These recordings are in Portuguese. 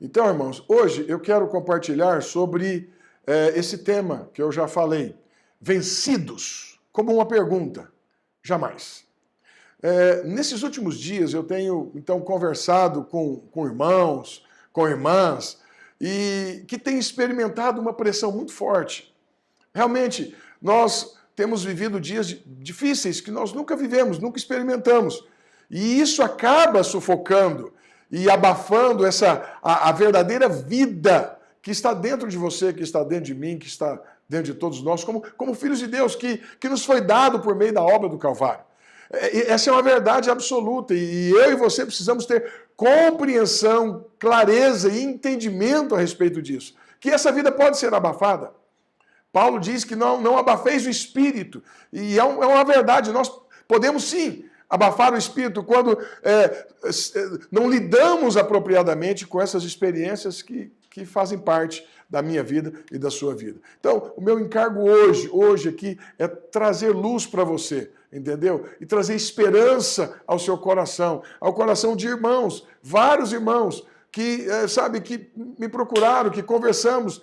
Então, irmãos, hoje eu quero compartilhar sobre esse tema que eu já falei, vencidos, como uma pergunta, jamais. Nesses últimos dias eu tenho, então, conversado com irmãos, com irmãs, e que têm experimentado uma pressão muito forte. Realmente, nós temos vivido dias difíceis que nós nunca vivemos, nunca experimentamos. E isso acaba sufocando e abafando a verdadeira vida que está dentro de você, que está dentro de mim, que está dentro de todos nós, como filhos de Deus, que nos foi dado por meio da obra do Calvário. Essa é uma verdade absoluta e eu e você precisamos ter compreensão, clareza e entendimento a respeito disso. Que essa vida pode ser abafada. Paulo diz que não abafeis o espírito. E é uma verdade, nós podemos sim abafar o espírito quando não lidamos apropriadamente com essas experiências que fazem parte da minha vida e da sua vida. Então, o meu encargo hoje aqui é trazer luz para você, entendeu? E trazer esperança ao seu coração, ao coração de irmãos, vários irmãos que, que me procuraram, que conversamos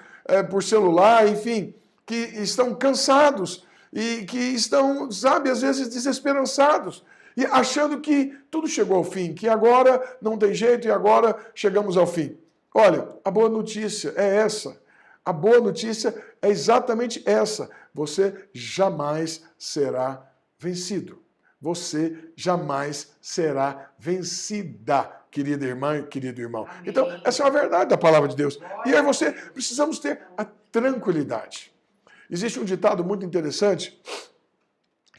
por celular, enfim, que estão cansados e que estão, às vezes desesperançados. E achando que tudo chegou ao fim, que agora não tem jeito e agora chegamos ao fim. Olha, a boa notícia é essa. A boa notícia é exatamente essa. Você jamais será vencido. Você jamais será vencida, querida irmã e querido irmão. Então, essa é a verdade da palavra de Deus. E aí você precisamos ter a tranquilidade. Existe um ditado muito interessante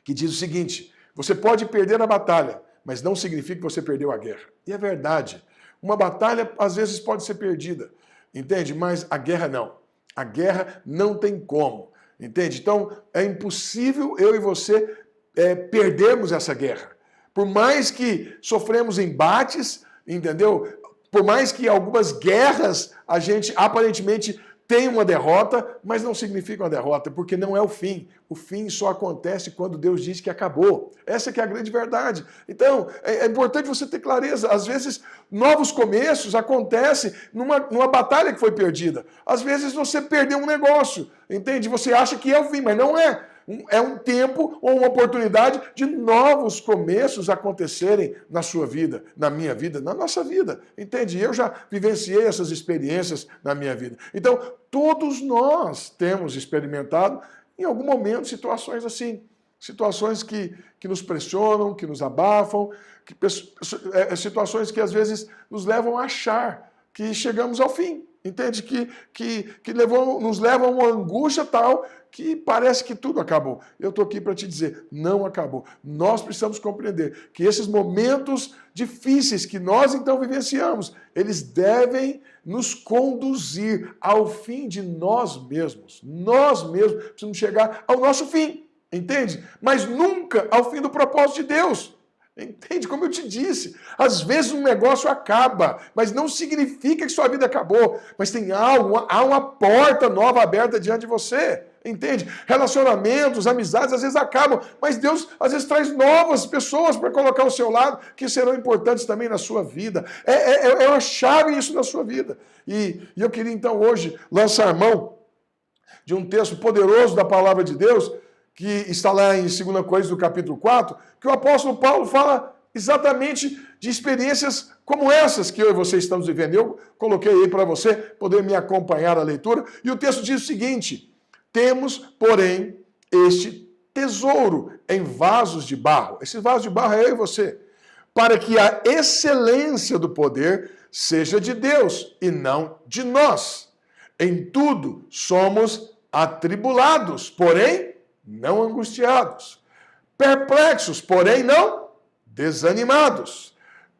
que diz o seguinte: você pode perder a batalha, mas não significa que você perdeu a guerra. E é verdade. Uma batalha, às vezes, pode ser perdida, entende? Mas a guerra não. A guerra não tem como, entende? Então, é impossível eu e você perdermos essa guerra. Por mais que sofremos embates, entendeu? Por mais que algumas guerras a gente aparentemente tem uma derrota, mas não significa uma derrota, porque não é o fim. O fim só acontece quando Deus diz que acabou. Essa que é a grande verdade. Então, é importante você ter clareza. Às vezes, novos começos acontecem numa batalha que foi perdida. Às vezes, você perdeu um negócio, entende? Você acha que é o fim, mas não é. É um tempo ou uma oportunidade de novos começos acontecerem na sua vida, na minha vida, na nossa vida. Entende? Eu já vivenciei essas experiências na minha vida. Então, todos nós temos experimentado, em algum momento, situações assim. Situações que nos pressionam, que nos abafam, situações que às vezes nos levam a achar que chegamos ao fim. Entende? Que nos levam a uma angústia tal que parece que tudo acabou. Eu estou aqui para te dizer, não acabou. Nós precisamos compreender que esses momentos difíceis que nós então vivenciamos, eles devem nos conduzir ao fim de nós mesmos. Nós mesmos precisamos chegar ao nosso fim, entende? Mas nunca ao fim do propósito de Deus. Entende? Como eu te disse, às vezes um negócio acaba, mas não significa que sua vida acabou, mas tem algo, há uma porta nova aberta diante de você, entende? Relacionamentos, amizades, às vezes acabam, mas Deus às vezes traz novas pessoas para colocar ao seu lado, que serão importantes também na sua vida. É uma chave isso na sua vida. E eu queria então hoje lançar mão de um texto poderoso da palavra de Deus, que está lá em 2 Coríntios, no capítulo 4, que o apóstolo Paulo fala exatamente de experiências como essas que eu e você estamos vivendo. Eu coloquei aí para você poder me acompanhar a leitura. E o texto diz o seguinte: temos, porém, este tesouro em vasos de barro. Esse vaso de barro é eu e você. Para que a excelência do poder seja de Deus e não de nós. Em tudo somos atribulados, porém não angustiados, perplexos, porém não desanimados,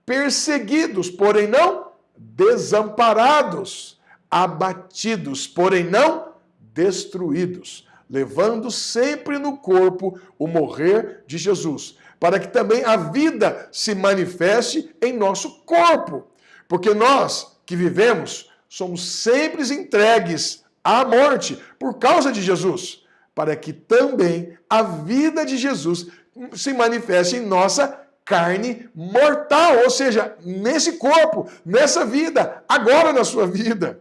perseguidos, porém não desamparados, abatidos, porém não destruídos, levando sempre no corpo o morrer de Jesus, para que também a vida se manifeste em nosso corpo, porque nós que vivemos somos sempre entregues à morte por causa de Jesus, para que também a vida de Jesus se manifeste em nossa carne mortal, ou seja, nesse corpo, nessa vida, agora na sua vida.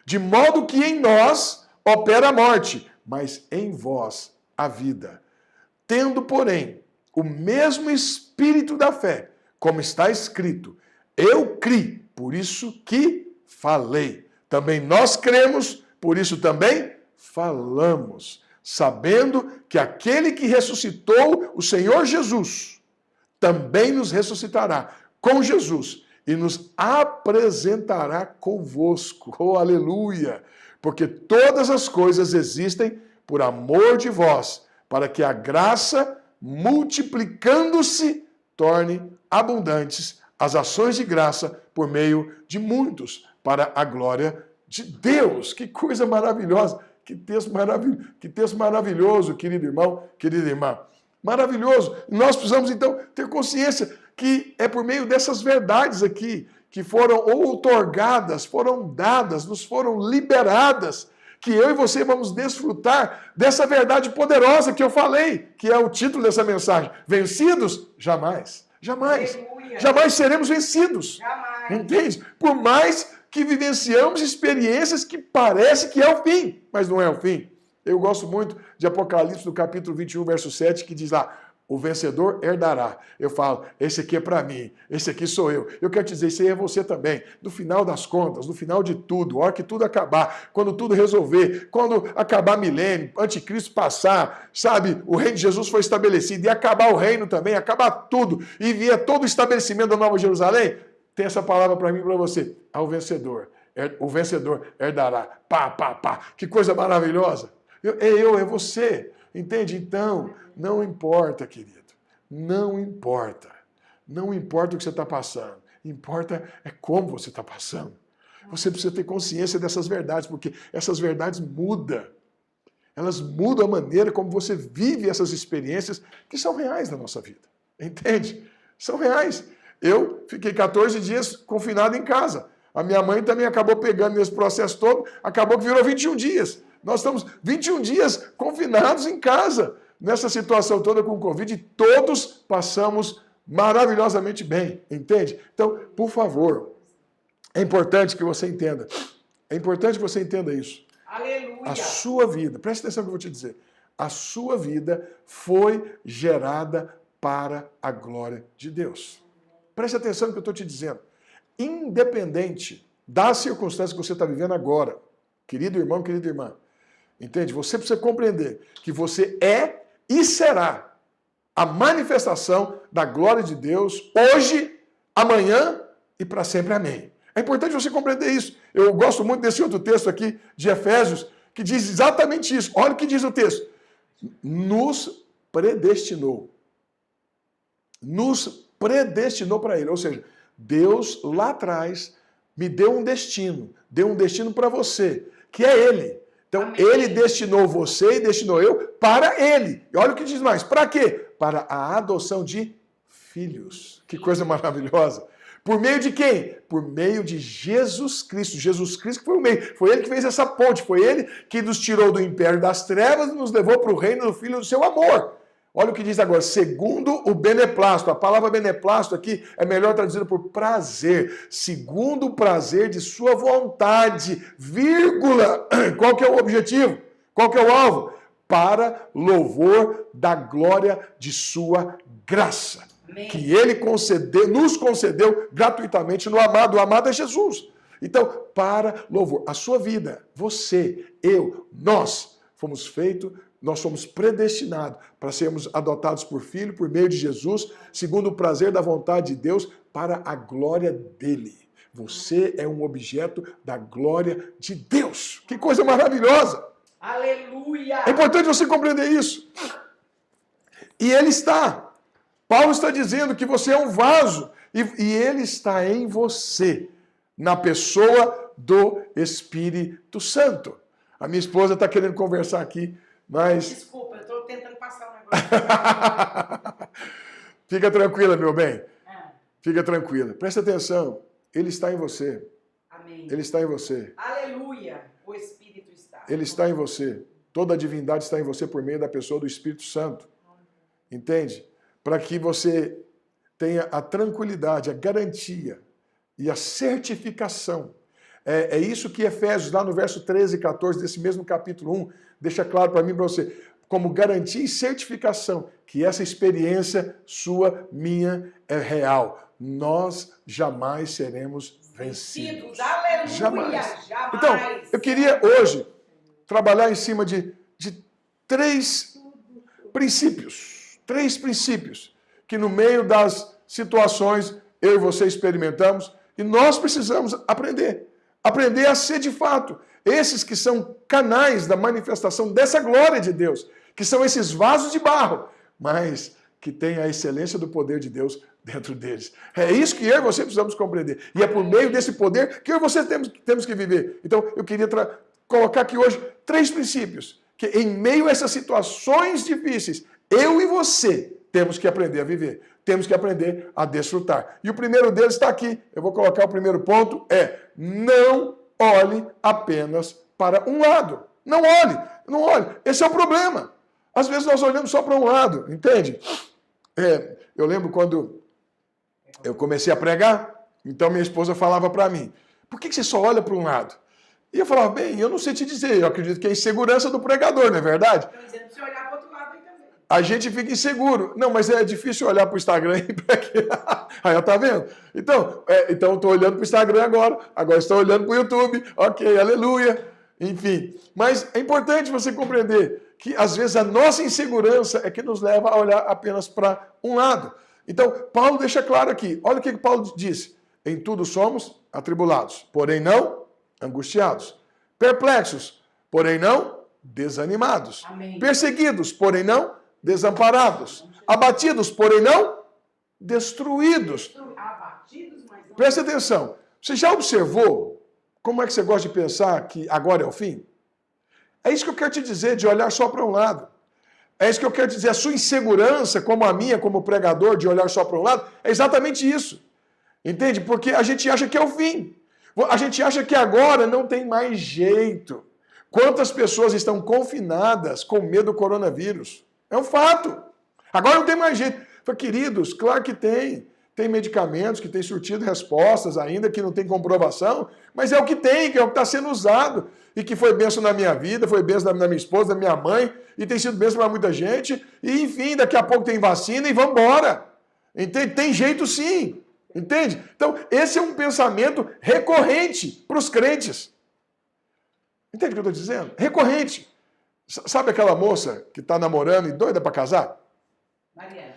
De modo que em nós opera a morte, mas em vós a vida. Tendo, porém, o mesmo espírito da fé, como está escrito, eu criei, por isso que falei. Também nós cremos, por isso também falamos, sabendo que aquele que ressuscitou o Senhor Jesus também nos ressuscitará com Jesus e nos apresentará convosco. Oh, aleluia! Porque todas as coisas existem por amor de vós, para que a graça, multiplicando-se, torne abundantes as ações de graça por meio de muitos, para a glória de Deus. Que coisa maravilhosa! Que texto maravilhoso, querido irmão, querida irmã. Maravilhoso. Nós precisamos, então, ter consciência que é por meio dessas verdades aqui, que foram outorgadas, foram dadas, nos foram liberadas, que eu e você vamos desfrutar dessa verdade poderosa que eu falei, que é o título dessa mensagem. Vencidos? Jamais. Jamais. Aleluia. Jamais seremos vencidos. Jamais. Entende? Por mais que vivenciamos experiências que parece que é o fim, mas não é o fim. Eu gosto muito de Apocalipse, no capítulo 21, verso 7, que diz lá, o vencedor herdará. Eu falo, esse aqui é para mim, esse aqui sou eu. Eu quero te dizer, esse aí é você também. No final das contas, no final de tudo, a hora que tudo acabar, quando tudo resolver, quando acabar milênio, anticristo passar, sabe, o reino de Jesus foi estabelecido, e acabar o reino também, acabar tudo, e vier todo o estabelecimento da Nova Jerusalém, tem essa palavra para mim e para você. Ao vencedor. O vencedor herdará. Pá, pá, pá. Que coisa maravilhosa. É você. Entende? Então, não importa, querido. Não importa. Não importa o que você está passando. Importa é como você está passando. Você precisa ter consciência dessas verdades, porque essas verdades mudam. Elas mudam a maneira como você vive essas experiências que são reais na nossa vida. Entende? São reais. Eu fiquei 14 dias confinado em casa. A minha mãe também acabou pegando nesse processo todo, acabou que virou 21 dias. Nós estamos 21 dias confinados em casa, nessa situação toda com o Covid, e todos passamos maravilhosamente bem, entende? Então, por favor, é importante que você entenda. É importante que você entenda isso. Aleluia! A sua vida, preste atenção no que eu vou te dizer. A sua vida foi gerada para a glória de Deus. Preste atenção no que eu estou te dizendo. Independente das circunstâncias que você está vivendo agora, querido irmão, querida irmã, entende? Você precisa compreender que você é e será a manifestação da glória de Deus hoje, amanhã e para sempre. Amém. É importante você compreender isso. Eu gosto muito desse outro texto aqui de Efésios, que diz exatamente isso. Olha o que diz o texto. Nos predestinou. Nos predestinou para ele. Ou seja, Deus lá atrás me deu um destino para você, que é ele. Então, amém. Ele destinou você e destinou eu para ele. E olha o que diz mais. Para quê? Para a adoção de filhos. Que coisa maravilhosa. Por meio de quem? Por meio de Jesus Cristo. Jesus Cristo que foi o meio. Foi ele que fez essa ponte. Foi ele que nos tirou do império das trevas e nos levou para o reino do Filho do seu amor. Olha o que diz agora, segundo o beneplácito. A palavra beneplácito aqui é melhor traduzida por prazer. Segundo o prazer de sua vontade, vírgula. Qual que é o objetivo? Qual que é o alvo? Para louvor da glória de sua graça. Amém. Que ele nos concedeu gratuitamente no amado. O amado é Jesus. Então, para louvor. A sua vida, você, eu, nós fomos feitos. Nós somos predestinados para sermos adotados por filho, por meio de Jesus, segundo o prazer da vontade de Deus, para a glória dele. Você é um objeto da glória de Deus. Que coisa maravilhosa! Aleluia! É importante você compreender isso. E ele está. Paulo está dizendo que você é um vaso e ele está em você, na pessoa do Espírito Santo. A minha esposa está querendo conversar aqui. Mas... Desculpa, eu estou tentando passar um negócio. Fica tranquila, meu bem. Fica tranquila. Presta atenção. Ele está em você. Amém. Ele está em você. Aleluia. O Espírito está. Ele está em você. Toda a divindade está em você por meio da pessoa do Espírito Santo. Entende? Para que você tenha a tranquilidade, a garantia e a certificação. É isso que Efésios, lá no verso 13 e 14 desse mesmo capítulo 1, deixa claro para mim e para você, como garantia e certificação que essa experiência sua, minha, é real. Nós jamais seremos vencidos. Aleluia, jamais. Então, eu queria hoje trabalhar em cima de 3 princípios. 3 princípios que no meio das situações eu e você experimentamos e nós precisamos aprender. Aprender a ser de fato esses que são canais da manifestação dessa glória de Deus, que são esses vasos de barro, mas que têm a excelência do poder de Deus dentro deles. É isso que eu e você precisamos compreender. E é por meio desse poder que eu e você temos que viver. Então, eu queria colocar aqui hoje 3 princípios, que em meio a essas situações difíceis, eu e você temos que aprender a viver. Temos que aprender a desfrutar. E o primeiro deles está aqui. Eu vou colocar o primeiro ponto, não olhe apenas para um lado. Não olhe. Esse é o problema. Às vezes nós olhamos só para um lado, entende? Eu lembro quando eu comecei a pregar, então minha esposa falava para mim, por que você só olha para um lado? E eu falava, bem, eu não sei te dizer, eu acredito que é a insegurança do pregador, não é verdade? Estou dizendo para você olhar para o outro lado aí também. A gente fica inseguro. Não, mas é difícil olhar para o Instagram e para aqui. Aí, tá vendo? Então eu estou olhando para o Instagram agora estou olhando para o YouTube, ok, aleluia. Enfim, mas é importante você compreender que às vezes a nossa insegurança é que nos leva a olhar apenas para um lado. Então, Paulo deixa claro aqui, olha o que Paulo disse, em tudo somos atribulados, porém não angustiados, perplexos, porém não desanimados, Amém. Perseguidos, porém não desamparados, abatidos, porém não destruídos. Presta atenção, você já observou como é que você gosta de pensar que agora é o fim? É isso que eu quero te dizer, de olhar só para um lado. É isso que eu quero dizer, a sua insegurança, como a minha, como pregador, de olhar só para um lado, é exatamente isso. Entende? Porque a gente acha que é o fim. A gente acha que agora não tem mais jeito. Quantas pessoas estão confinadas com medo do coronavírus? É um fato. Agora não tem mais jeito. Queridos, claro que tem. Tem medicamentos que têm surtido respostas ainda, que não tem comprovação, mas é o que tem, que é o que está sendo usado. E que foi bênção na minha vida, foi bênção na minha esposa, na minha mãe, e tem sido bênção para muita gente. E enfim, daqui a pouco tem vacina e vamos embora. Entende? Tem jeito sim. Entende? Então, esse é um pensamento recorrente para os crentes. Entende o que eu estou dizendo? Recorrente. Sabe aquela moça que está namorando e doida para casar? Mariana.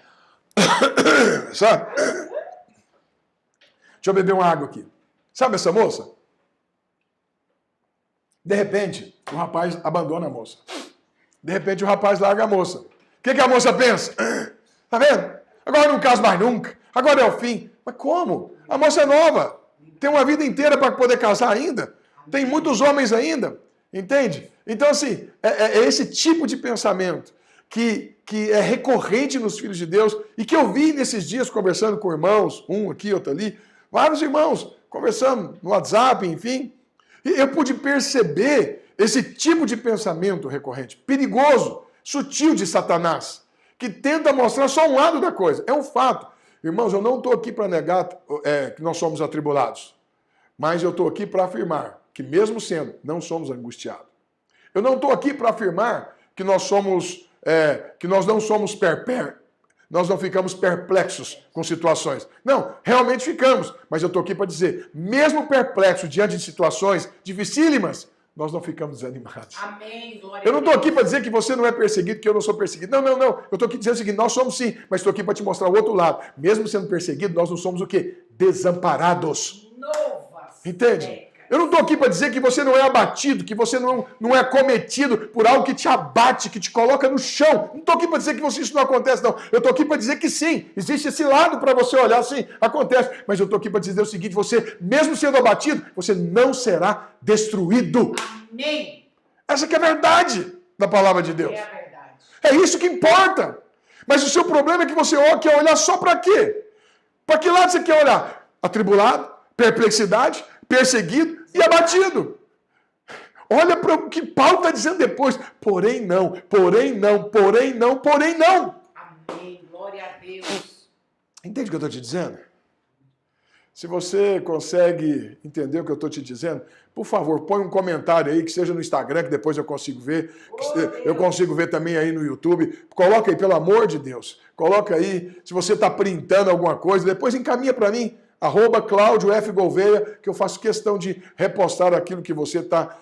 Sabe? Deixa eu beber uma água aqui. Sabe essa moça? De repente, o rapaz abandona a moça. De repente, o rapaz larga a moça. O que a moça pensa? Tá vendo? Agora não caso mais nunca. Agora é o fim. Mas como? A moça é nova. Tem uma vida inteira para poder casar ainda. Tem muitos homens ainda. Entende? Então, assim, é esse tipo de pensamento que é recorrente nos filhos de Deus e que eu vi nesses dias conversando com irmãos, um aqui, outro ali, vários irmãos conversando no WhatsApp, enfim. E eu pude perceber esse tipo de pensamento recorrente, perigoso, sutil de Satanás, que tenta mostrar só um lado da coisa. É um fato. Irmãos, eu não estou aqui para negar que nós somos atribulados, mas eu estou aqui para afirmar que mesmo sendo, não somos angustiados. Eu não estou aqui para afirmar que nós somos, que nós não somos nós não ficamos perplexos com situações. Não, realmente ficamos, mas eu estou aqui para dizer, mesmo perplexo diante de situações dificílimas, nós não ficamos desanimados. Amém, glória eu não estou aqui para dizer que você não é perseguido, que eu não sou perseguido. Não. Eu estou aqui dizendo o seguinte, nós somos sim, mas estou aqui para te mostrar o outro lado. Mesmo sendo perseguido, nós não somos o quê? Desamparados. Entende? Eu não estou aqui para dizer que você não é abatido, que você não é cometido por algo que te abate, que te coloca no chão. Não estou aqui para dizer que isso não acontece, não. Eu estou aqui para dizer que sim, existe esse lado para você olhar, sim, acontece. Mas eu estou aqui para dizer o seguinte, você, mesmo sendo abatido, você não será destruído. Amém. Essa que é a verdade da palavra de Deus. É a verdade. É isso que importa. Mas o seu problema é que você quer olhar só para quê? Para que lado você quer olhar? Atribulado, perplexidade, perseguido e abatido. Olha para o que Paulo está dizendo depois. Porém não. Amém. Glória a Deus. Entende o que eu estou te dizendo? Se você consegue entender o que eu estou te dizendo, por favor, põe um comentário aí, que seja no Instagram, que depois eu consigo ver. Eu consigo ver também aí no YouTube. Coloca aí, pelo amor de Deus. Coloca aí, se você está printando alguma coisa, depois encaminha para mim, @Claudio_F_Gouveia, que eu faço questão de repostar aquilo que você está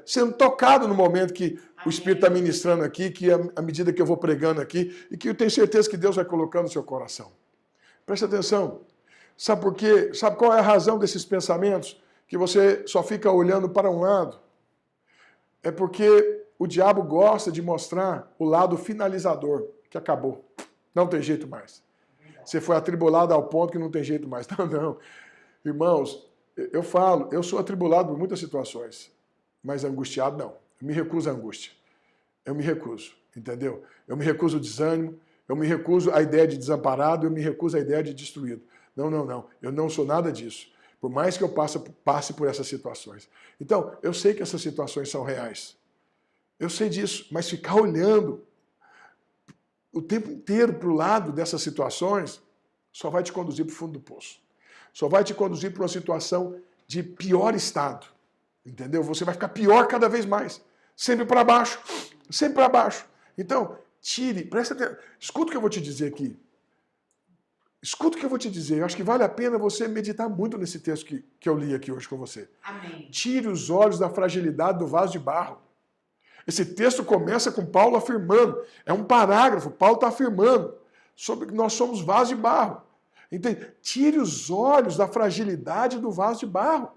sendo tocado no momento que o Espírito está ministrando aqui, que à medida que eu vou pregando aqui, e que eu tenho certeza que Deus vai colocando no seu coração. Preste atenção. Sabe por quê? Sabe qual é a razão desses pensamentos? Que você só fica olhando para um lado. É porque o diabo gosta de mostrar o lado finalizador, que acabou. Não tem jeito mais. Você foi atribulado ao ponto que não tem jeito mais. Não, não. Irmãos, eu falo, eu sou atribulado por muitas situações, mas angustiado não. Eu me recuso à angústia. Eu me recuso, entendeu? Eu me recuso ao desânimo, eu me recuso à ideia de desamparado, eu me recuso à ideia de destruído. Não, não, não. Eu não sou nada disso. Por mais que eu passe por essas situações. Então, eu sei que essas situações são reais. Eu sei disso, mas ficar olhando o tempo inteiro para o lado dessas situações só vai te conduzir para o fundo do poço. Só vai te conduzir para uma situação de pior estado. Entendeu? Você vai ficar pior cada vez mais. Sempre para baixo. Sempre para baixo. Então, presta atenção. Escuta o que eu vou te dizer aqui. Escuta o que eu vou te dizer. Eu acho que vale a pena você meditar muito nesse texto que eu li aqui hoje com você. Amém. Tire os olhos da fragilidade do vaso de barro. Esse texto começa com Paulo afirmando. É um parágrafo. Paulo está afirmando sobre que nós somos vaso de barro. Entende? Tire os olhos da fragilidade do vaso de barro.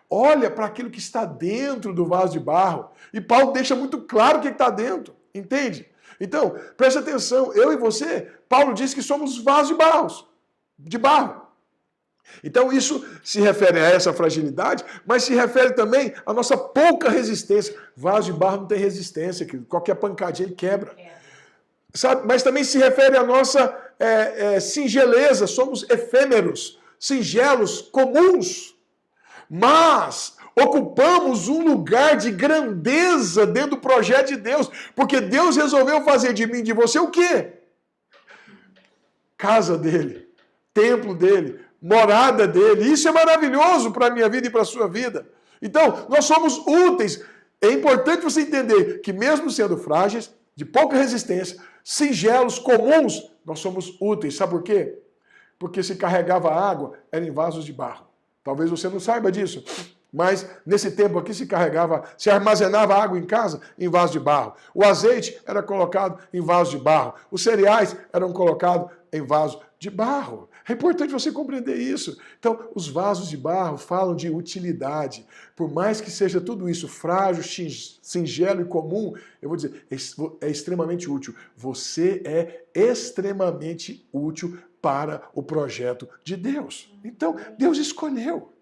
Olha para aquilo que está dentro do vaso de barro. E Paulo deixa muito claro o que está dentro. Entende? Então, preste atenção, eu e você, Paulo diz que somos vasos de barro. Então isso se refere a essa fragilidade, mas se refere também à nossa pouca resistência. Vaso de barro não tem resistência, qualquer pancadinha ele quebra. Sabe? Mas também se refere à nossa singeleza, somos efêmeros, singelos, comuns. Mas ocupamos um lugar de grandeza dentro do projeto de Deus, porque Deus resolveu fazer de mim e de você o quê? Casa dele, templo dele, morada dele. Isso é maravilhoso para a minha vida e para a sua vida. Então, nós somos úteis. É importante você entender que mesmo sendo frágeis, de pouca resistência, singelos, comuns, nós somos úteis. Sabe por quê? Porque se carregava água, era em vasos de barro. Talvez você não saiba disso. Mas nesse tempo aqui se armazenava água em casa em vaso de barro. O azeite era colocado em vaso de barro. Os cereais eram colocados em vaso de barro. É importante você compreender isso. Então, os vasos de barro falam de utilidade. Por mais que seja tudo isso frágil, singelo e comum, eu vou dizer, é extremamente útil. Você é extremamente útil para o projeto de Deus. Então, Deus escolheu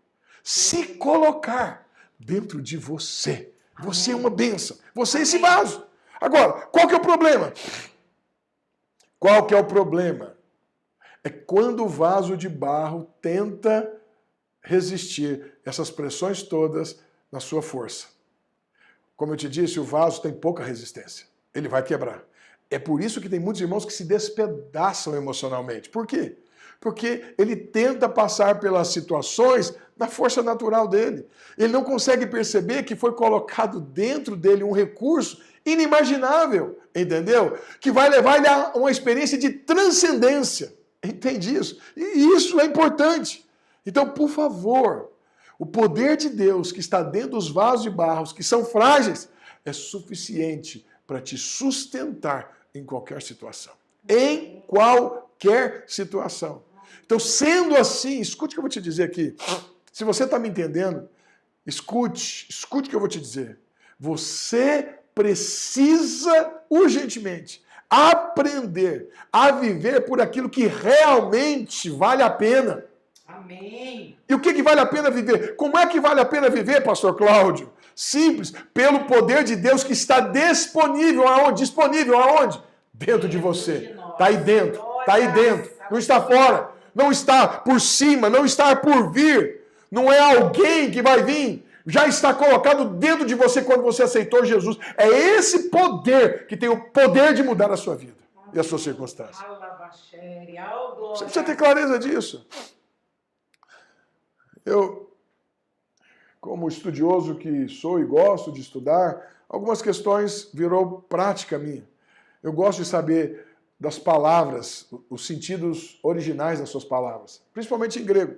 se colocar dentro de você. Você é uma bênção. Você é esse vaso. Agora, qual que é o problema? Qual que é o problema? É quando o vaso de barro tenta resistir essas pressões todas na sua força. Como eu te disse, o vaso tem pouca resistência. Ele vai quebrar. É por isso que tem muitos irmãos que se despedaçam emocionalmente. Por quê? Porque ele tenta passar pelas situações na força natural dele. Ele não consegue perceber que foi colocado dentro dele um recurso inimaginável, entendeu? Que vai levar ele a uma experiência de transcendência. Entende isso? E isso é importante. Então, por favor, o poder de Deus que está dentro dos vasos de barro, que são frágeis, é suficiente para te sustentar em qualquer situação. Em qualquer situação. Então, sendo assim, escute o que eu vou te dizer aqui. Se você está me entendendo, escute o que eu vou te dizer. Você precisa urgentemente aprender a viver por aquilo que realmente vale a pena. Amém. E o que vale a pena viver? Como é que vale a pena viver, pastor Cláudio? Simples, pelo poder de Deus que está disponível aonde? Disponível aonde? Dentro de você. Está aí dentro. Está aí dentro. Não está fora. Não está por cima. Não está por vir. Não é alguém que vai vir. Já está colocado dentro de você quando você aceitou Jesus. É esse poder que tem o poder de mudar a sua vida e a sua circunstância. Você precisa ter clareza disso. Eu, como estudioso que sou e gosto de estudar, algumas questões virou prática minha. Eu gosto de saber das palavras, os sentidos originais das suas palavras, principalmente em grego.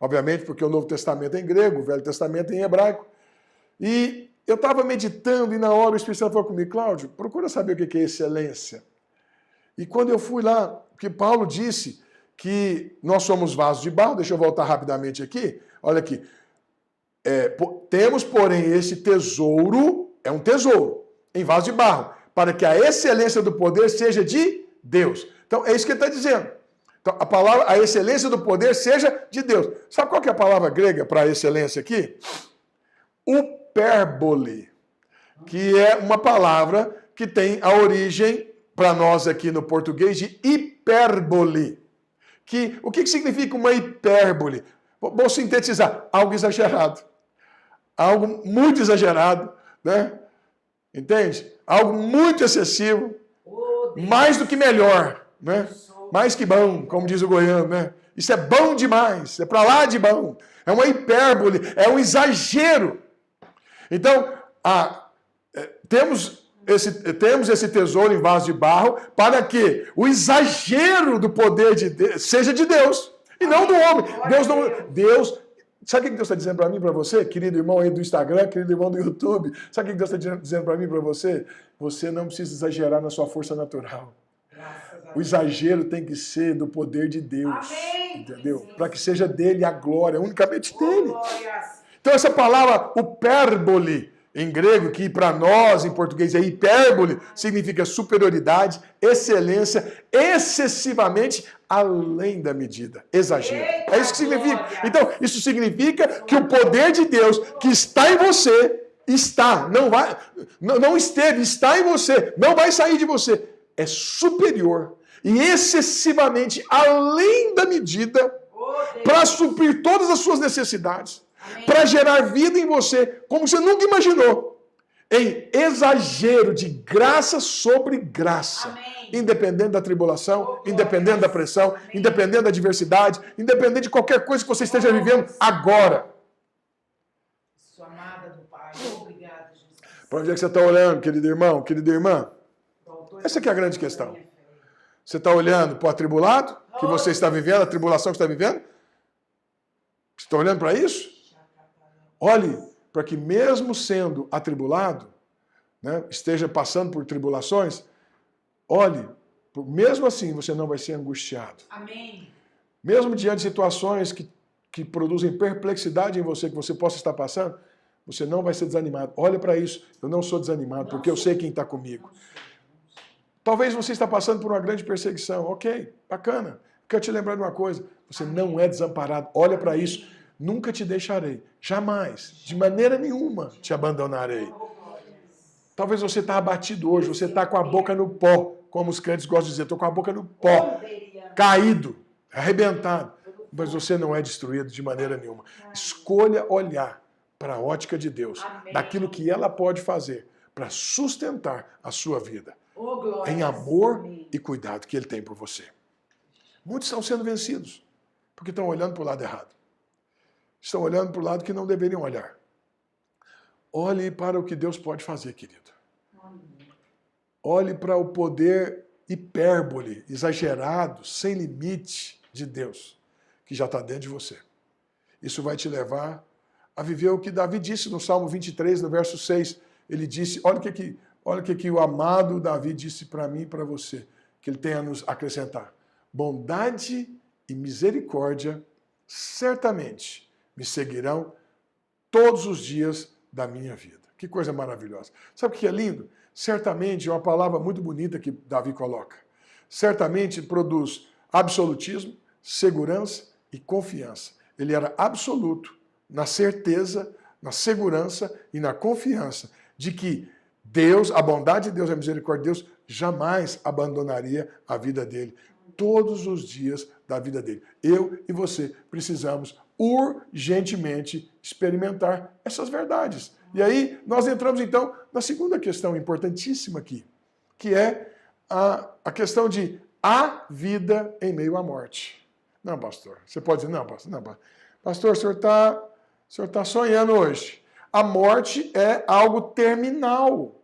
Obviamente, porque o Novo Testamento é em grego, o Velho Testamento é em hebraico. E eu estava meditando e na hora o Espírito Santo falou comigo, Cláudio, procura saber o que é excelência. E quando eu fui lá, porque Paulo disse que nós somos vasos de barro, deixa eu voltar rapidamente aqui, olha aqui. Temos, porém, esse tesouro, é um tesouro, em vaso de barro, para que a excelência do poder seja de Deus. Então, é isso que ele está dizendo. Então, a excelência do poder seja de Deus. Sabe qual que é a palavra grega para excelência aqui? Upérbole, que é uma palavra que tem a origem, para nós aqui no português, de hipérbole. O que significa uma hipérbole? Vou sintetizar, algo exagerado. Algo muito exagerado, né? Entende? Algo muito excessivo, mais do que melhor, né? Mais que bom, como diz o goiano, né? Isso é bom demais, é para lá de bom. É uma hipérbole, é um exagero. Então, temos esse tesouro em vaso de barro para que o exagero do poder de Deus seja de Deus e não do homem. Sabe o que Deus está dizendo para mim e para você? Querido irmão aí do Instagram, querido irmão do YouTube. Sabe o que Deus está dizendo para mim e para você? Você não precisa exagerar na sua força natural. O exagero tem que ser do poder de Deus. Amém. Entendeu? Para que seja dele a glória, unicamente dele. Então essa palavra upérbole, em grego, que para nós, em português, é hipérbole, significa superioridade, excelência, excessivamente além da medida. Exagero. É isso que significa. Então, isso significa que o poder de Deus que está em você, não esteve, está em você, não vai sair de você. É superior e excessivamente além da medida para suprir todas as suas necessidades. Para gerar vida em você, como você nunca imaginou. Em exagero de graça sobre graça. Amém. Independente da tribulação, independente da pressão, amém, independente da adversidade, independente de qualquer coisa que você esteja vivendo agora. Sua amada do Pai, obrigada, Jesus. Para onde é que você está olhando, querido irmão, querida irmã? Essa aqui é a grande questão. Você está olhando para o atribulado que você está vivendo, a tribulação que você está vivendo? Você está olhando para isso? Olhe para que mesmo sendo atribulado, né, esteja passando por tribulações, olhe, mesmo assim você não vai ser angustiado. Amém. Mesmo diante de situações que produzem perplexidade em você, que você possa estar passando, você não vai ser desanimado. Olha para isso, eu não sou desanimado, porque eu sei quem está comigo. Talvez você está passando por uma grande perseguição, ok, bacana. Quero te lembrar de uma coisa, você não é desamparado, olha para isso. Nunca te deixarei, jamais, de maneira nenhuma te abandonarei. Talvez você está abatido hoje, você está com a boca no pó, como os crentes gostam de dizer, estou com a boca no pó, caído, arrebentado. Mas você não é destruído de maneira nenhuma. Escolha olhar para a ótica de Deus, daquilo que ela pode fazer para sustentar a sua vida, em amor e cuidado que Ele tem por você. Muitos estão sendo vencidos, porque estão olhando para o lado errado. Estão olhando para o lado que não deveriam olhar. Olhe para o que Deus pode fazer, querido. Olhe para o poder hipérbole, exagerado, sem limite de Deus, que já está dentro de você. Isso vai te levar a viver o que Davi disse no Salmo 23, no verso 6. Ele disse, olha o que o amado Davi disse para mim e para você, que ele tem a nos acrescentar. Bondade e misericórdia, certamente, me seguirão todos os dias da minha vida. Que coisa maravilhosa. Sabe o que é lindo? Certamente é uma palavra muito bonita que Davi coloca. Certamente produz absolutismo, segurança e confiança. Ele era absoluto na certeza, na segurança e na confiança de que Deus, a bondade de Deus, a misericórdia de Deus, jamais abandonaria a vida dele. Todos os dias da vida dele. Eu e você precisamos urgentemente experimentar essas verdades. E aí nós entramos então na segunda questão importantíssima aqui, que é a questão de há vida em meio à morte. Não, pastor. Você pode dizer, não, pastor. Não, pastor, o senhor está sonhando hoje. A morte é algo terminal.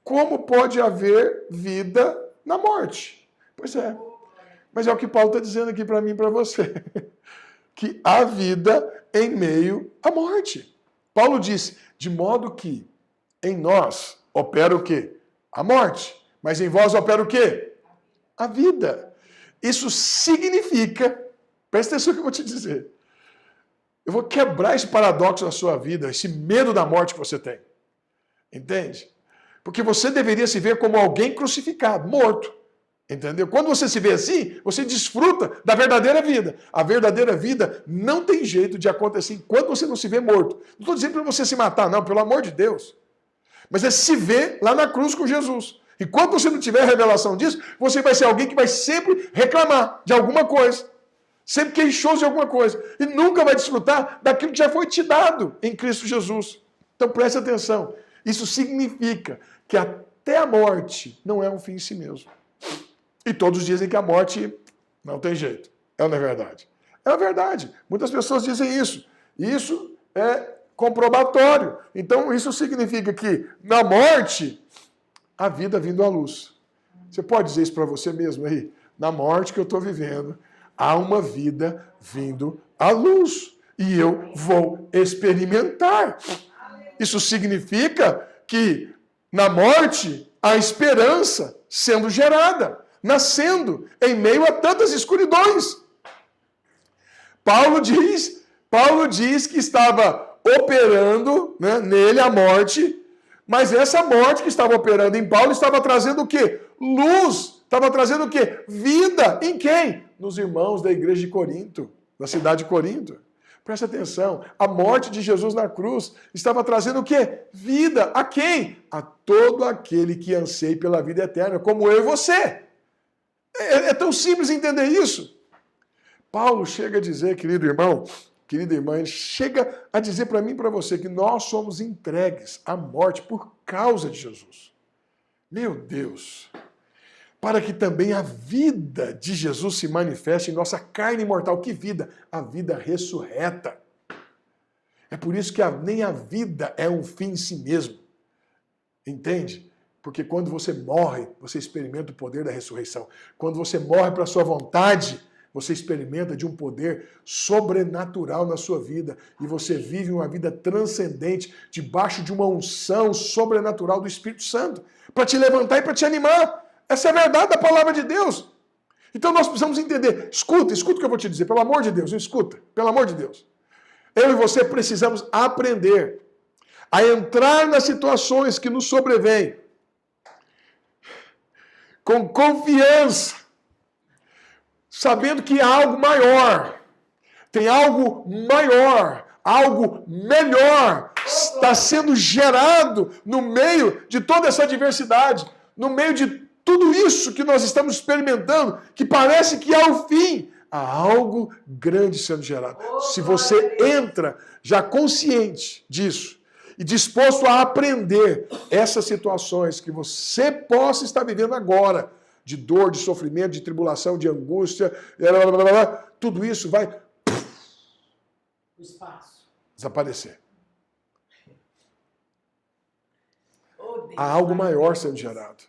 Como pode haver vida na morte? Pois é. Mas é o que Paulo está dizendo aqui para mim e para você. Que há vida em meio à morte. Paulo disse, de modo que em nós opera o quê? A morte. Mas em vós opera o quê? A vida. Isso significa, presta atenção no que eu vou te dizer. Eu vou quebrar esse paradoxo na sua vida, esse medo da morte que você tem. Entende? Porque você deveria se ver como alguém crucificado, morto. Entendeu? Quando você se vê assim, você desfruta da verdadeira vida. A verdadeira vida não tem jeito de acontecer enquanto você não se vê morto. Não estou dizendo para você se matar, não, pelo amor de Deus. Mas é se ver lá na cruz com Jesus. Enquanto você não tiver revelação disso, você vai ser alguém que vai sempre reclamar de alguma coisa. Sempre queixoso de alguma coisa. E nunca vai desfrutar daquilo que já foi te dado em Cristo Jesus. Então preste atenção. Isso significa que até a morte não é um fim em si mesmo. E todos dizem que a morte não tem jeito. É ou não é verdade? É a verdade. Muitas pessoas dizem isso. Isso é comprobatório. Então isso significa que na morte, a vida vindo à luz. Você pode dizer isso para você mesmo aí? Na morte que eu estou vivendo, há uma vida vindo à luz. E eu vou experimentar. Isso significa que na morte há esperança sendo gerada, nascendo em meio a tantas escuridões. Paulo diz que estava operando, né, nele a morte, mas essa morte que estava operando em Paulo estava trazendo o quê? Luz. Estava trazendo o quê? Vida. Em quem? Nos irmãos da igreja de Corinto, da cidade de Corinto. Presta atenção, a morte de Jesus na cruz estava trazendo o quê? Vida. A quem? A todo aquele que anseia pela vida eterna, como eu e você. É tão simples entender isso. Paulo chega a dizer, querido irmão, querida irmã, ele chega a dizer para mim e para você que nós somos entregues à morte por causa de Jesus. Meu Deus! Para que também a vida de Jesus se manifeste em nossa carne mortal. Que vida? A vida ressurreta. É por isso que nem a vida é um fim em si mesmo. Entende? Porque quando você morre, você experimenta o poder da ressurreição. Quando você morre para a sua vontade, você experimenta de um poder sobrenatural na sua vida. E você vive uma vida transcendente, debaixo de uma unção sobrenatural do Espírito Santo. Para te levantar e para te animar. Essa é a verdade da palavra de Deus. Então nós precisamos entender. Escuta o que eu vou te dizer. Pelo amor de Deus, escuta. Pelo amor de Deus. Eu e você precisamos aprender a entrar nas situações que nos sobrevêm com confiança, sabendo que há algo maior. Tem algo maior, algo melhor está sendo gerado no meio de toda essa adversidade, no meio de tudo isso que nós estamos experimentando, que parece que há o fim, há algo grande sendo gerado. Se você entra já consciente disso e disposto a aprender essas situações que você possa estar vivendo agora, de dor, de sofrimento, de tribulação, de angústia, tudo isso vai desaparecer. Há algo maior sendo gerado.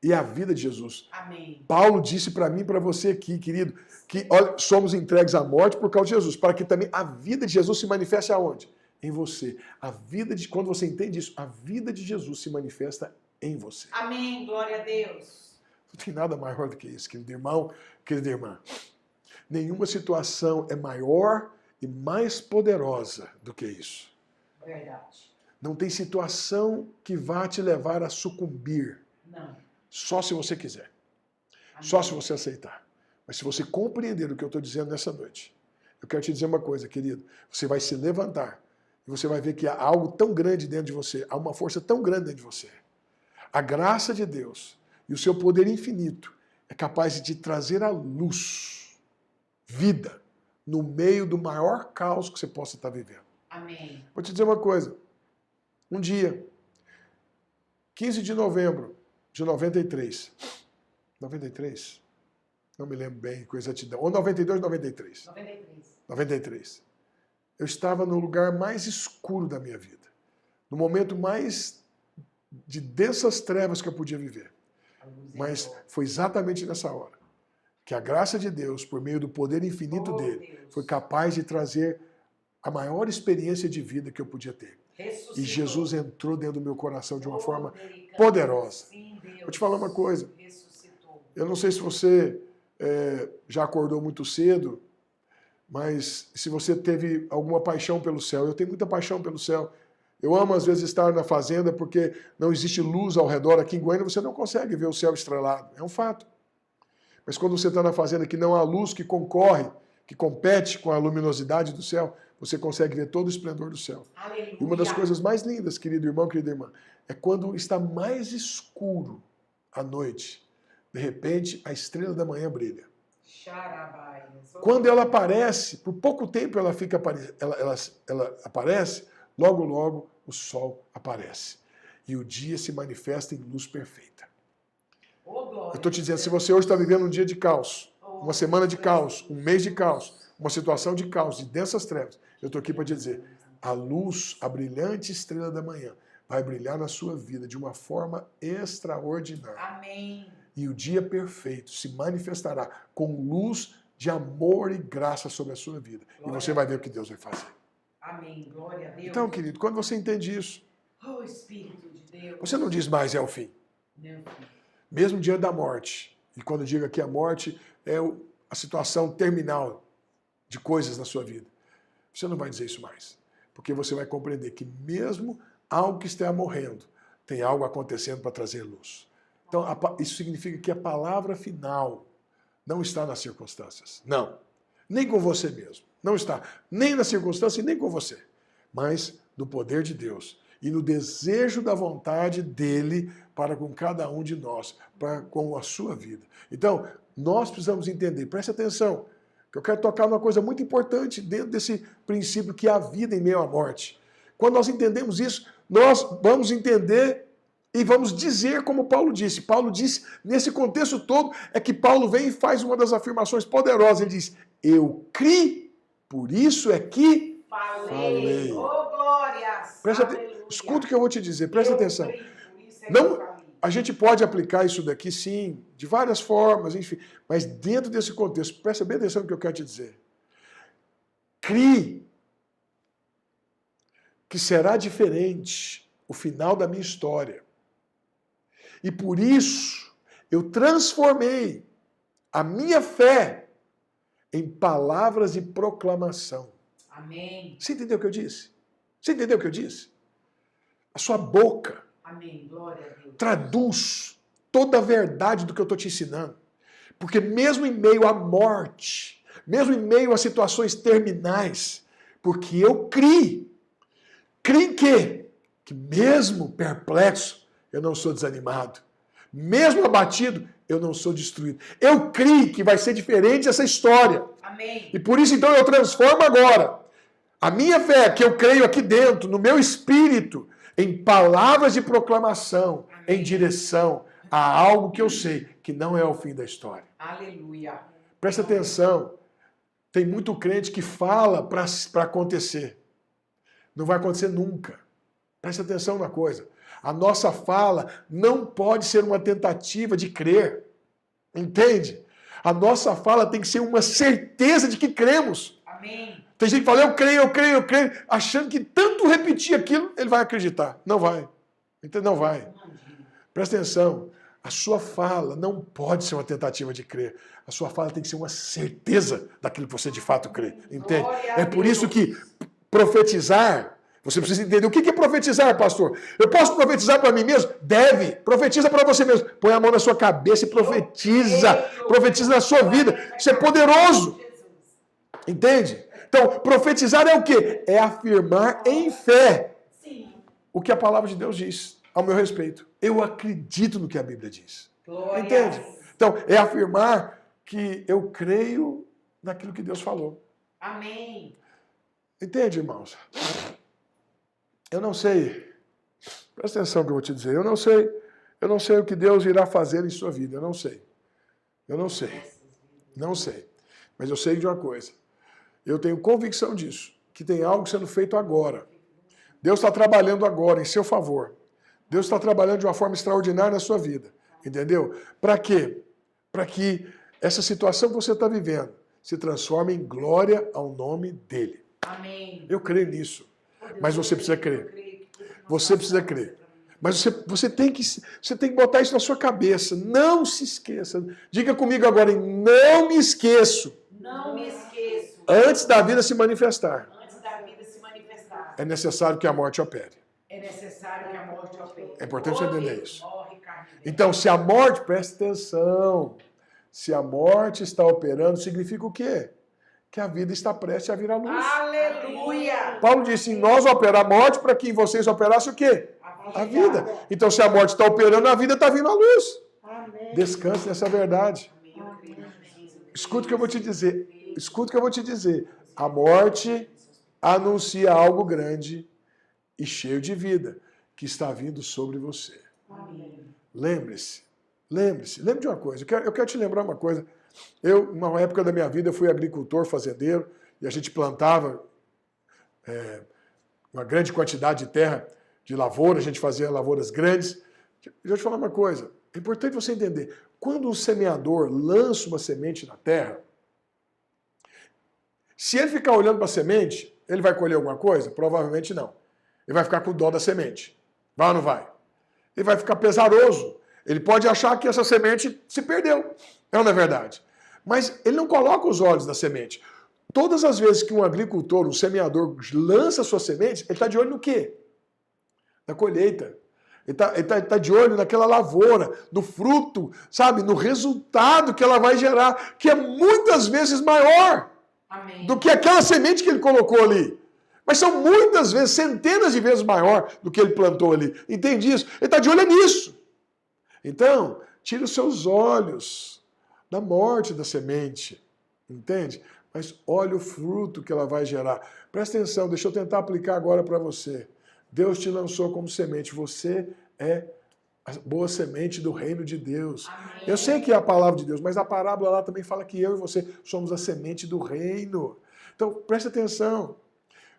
E a vida de Jesus. Amém. Paulo disse para mim e para você aqui, querido, que olha, somos entregues à morte por causa de Jesus, para que também a vida de Jesus se manifeste aonde? Em você. Quando você entende isso, a vida de Jesus se manifesta em você. Amém, glória a Deus. Não tem nada maior do que isso, querido irmão, querida irmã. Nenhuma situação é maior e mais poderosa do que isso. Verdade. Não tem situação que vá te levar a sucumbir. Não. Só se você quiser. Amém. Só se você aceitar. Mas se você compreender o que eu estou dizendo nessa noite, eu quero te dizer uma coisa, querido. Você vai se levantar e você vai ver que há algo tão grande dentro de você, há uma força tão grande dentro de você. A graça de Deus e o seu poder infinito é capaz de te trazer à luz, vida, no meio do maior caos que você possa estar vivendo. Amém. Vou te dizer uma coisa. Um dia, 15 de novembro de 93. 93? não me lembro bem com exatidão, ou 92, 93. 93. Eu estava no lugar mais escuro da minha vida, no momento mais de densas trevas que eu podia viver. Mas foi exatamente nessa hora que a graça de Deus, por meio do poder infinito dele, foi capaz de trazer a maior experiência de vida que eu podia ter. E Jesus entrou dentro do meu coração de uma forma poderosa. Vou te falar uma coisa. Eu não sei se você já acordou muito cedo, mas se você teve alguma paixão pelo céu. Eu tenho muita paixão pelo céu. Eu amo, às vezes, estar na fazenda porque não existe luz ao redor. Aqui em Goiânia você não consegue ver o céu estrelado. É um fato. Mas quando você está na fazenda que não há luz que concorre, que compete com a luminosidade do céu, você consegue ver todo o esplendor do céu. Aleluia. E uma das coisas mais lindas, querido irmão, querida irmã, é quando está mais escuro à noite. De repente, a estrela da manhã brilha. Quando ela aparece, por pouco tempo ela aparece, logo, logo o sol aparece. E o dia se manifesta em luz perfeita. Eu estou te dizendo, se você hoje está vivendo um dia de caos, uma semana de caos, um mês de caos, uma situação de caos, de densas trevas, eu estou aqui para te dizer, a luz, a brilhante estrela da manhã, vai brilhar na sua vida de uma forma extraordinária. Amém. E o dia perfeito se manifestará com luz de amor e graça sobre a sua vida. Glória, e você vai ver o que Deus vai fazer. Amém. Glória a Deus. Então, querido, quando você entende isso, oh, Espírito de Deus, você não diz mais é o fim. Não. Mesmo diante da morte. E quando eu digo aqui a morte, é a situação terminal de coisas na sua vida. Você não vai dizer isso mais. Porque você vai compreender que mesmo algo que está morrendo, tem algo acontecendo para trazer luz. Então, isso significa que a palavra final não está nas circunstâncias. Não. Nem com você mesmo. Não está. Nem na circunstância e nem com você. Mas no poder de Deus. E no desejo da vontade dele para com cada um de nós, para com a sua vida. Então, nós precisamos entender, preste atenção, que eu quero tocar numa coisa muito importante dentro desse princípio que é a vida em meio à morte. Quando nós entendemos isso, nós vamos entender e vamos dizer como Paulo disse. Paulo disse, nesse contexto todo, é que Paulo vem e faz uma das afirmações poderosas. Ele diz, eu criei, por isso é que falei. Oh, glórias! Escuta o que eu vou te dizer, presta atenção. Não, a gente pode aplicar isso daqui, sim, de várias formas, enfim, mas dentro desse contexto, presta bem atenção no que eu quero te dizer. Crie que será diferente o final da minha história. E por isso, eu transformei a minha fé em palavras de proclamação. Amém. Você entendeu o que eu disse? Você entendeu o que eu disse? A sua boca Amém. Glória a Deus. Traduz toda a verdade do que eu estou te ensinando. Porque mesmo em meio à morte, mesmo em meio a situações terminais, porque eu criei em quê? Que mesmo perplexo, eu não sou desanimado. Mesmo abatido, eu não sou destruído. Eu criei que vai ser diferente essa história. Amém. E por isso, então, eu transformo agora a minha fé, que eu creio aqui dentro, no meu espírito, em palavras de proclamação, amém, em direção a algo que eu sei que não é o fim da história. Aleluia. Presta atenção. Tem muito crente que fala para acontecer. Não vai acontecer nunca. Presta atenção na coisa. A nossa fala não pode ser uma tentativa de crer. Entende? A nossa fala tem que ser uma certeza de que cremos. Amém. Tem gente que fala, eu creio, achando que tanto repetir aquilo, ele vai acreditar. Não vai. Não vai. Presta atenção. A sua fala não pode ser uma tentativa de crer. A sua fala tem que ser uma certeza daquilo que você de fato crê. Entende? É por isso que profetizar, você precisa entender o que é profetizar, pastor. Eu posso profetizar para mim mesmo? Deve. Profetiza para você mesmo. Põe a mão na sua cabeça e profetiza. Profetiza na sua vida. Isso é poderoso. Entende? Então, profetizar é o quê? É afirmar em fé o que a palavra de Deus diz, ao meu respeito. Eu acredito no que a Bíblia diz. Glória. Entende? Então, é afirmar que eu creio naquilo que Deus falou. Amém. Entende, irmãos? Eu não sei. Presta atenção no que eu vou te dizer. Eu não sei o que Deus irá fazer em sua vida. Eu não sei. Não sei. Mas eu sei de uma coisa. Eu tenho convicção disso, que tem algo sendo feito agora. Deus está trabalhando agora em seu favor. Deus está trabalhando de uma forma extraordinária na sua vida. Entendeu? Para quê? Para que essa situação que você está vivendo se transforme em glória ao nome dele. Amém. Eu creio nisso. Mas você precisa crer. Você precisa crer. Mas você tem que botar isso na sua cabeça. Não se esqueça. Diga comigo agora, não me esqueço. Não me esqueço. Antes da vida se manifestar. Antes da vida se manifestar. É necessário que a morte opere. É necessário que a morte opere. É importante você entender isso. Morre, carne. Então, se a morte, presta atenção. Se a morte está operando, significa o quê? Que a vida está prestes a vir à luz. Aleluia! Paulo disse, em nós opera a morte, para que em vocês operasse o quê? A vida. Então, se a morte está operando, a vida está vindo à luz. Amém. Descanse nessa verdade. Escuta o que eu vou te dizer. Escuta o que eu vou te dizer. A morte anuncia algo grande e cheio de vida que está vindo sobre você. Lembre-se. Lembre-se. Lembre de uma coisa. Eu quero te lembrar uma coisa. Eu, numa época da minha vida, fui agricultor, fazendeiro, e a gente plantava uma grande quantidade de terra, de lavoura, a gente fazia lavouras grandes. Deixa eu te falar uma coisa. É importante você entender. Quando um semeador lança uma semente na terra, se ele ficar olhando para a semente, ele vai colher alguma coisa? Provavelmente não. Ele vai ficar com dó da semente. Vai ou não vai? Ele vai ficar pesaroso. Ele pode achar que essa semente se perdeu. Não é verdade? Mas ele não coloca os olhos na semente. Todas as vezes que um agricultor, um semeador, lança sua semente, ele está de olho no quê? Na colheita. Ele tá de olho naquela lavoura, no fruto, sabe? No resultado que ela vai gerar, que é muitas vezes maior do que aquela semente que ele colocou ali. Mas são muitas vezes, centenas de vezes maior do que ele plantou ali. Entende isso? Ele está de olho nisso. Então, tire os seus olhos da morte da semente. Entende? Mas olha o fruto que ela vai gerar. Presta atenção, deixa eu tentar aplicar agora para você. Deus te lançou como semente. Você é a boa semente do reino de Deus. Amém. Eu sei que é a palavra de Deus, mas a parábola lá também fala que eu e você somos a semente do reino. Então, presta atenção.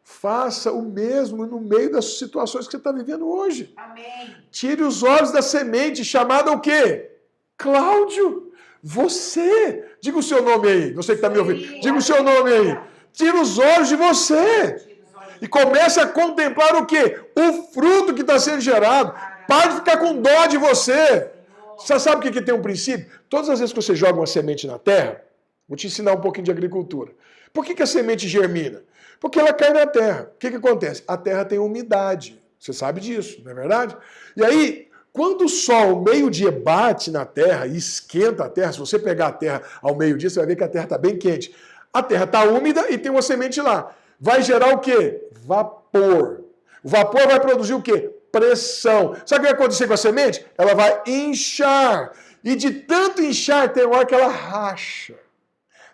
Faça o mesmo no meio das situações que você está vivendo hoje. Amém. Tire os olhos da semente, chamada o quê? Cláudio. Você. Diga o seu nome aí, você que está me ouvindo. Diga o seu nome aí. Tira os olhos de você. E comece a contemplar o quê? O fruto que está sendo gerado. Pare de ficar com dó de você. Você sabe o que tem um princípio? Todas as vezes que você joga uma semente na terra, vou te ensinar um pouquinho de agricultura. Por que a semente germina? Porque ela cai na terra. O que acontece? A terra tem umidade. Você sabe disso, não é verdade? E aí, quando o sol, meio-dia, bate na terra e esquenta a terra, se você pegar a terra ao meio-dia, você vai ver que a terra está bem quente. A terra está úmida e tem uma semente lá. Vai gerar o quê? Vapor. O vapor vai produzir o quê? Pressão. Sabe o que vai acontecer com a semente? Ela vai inchar. E de tanto inchar, tem uma hora que ela racha.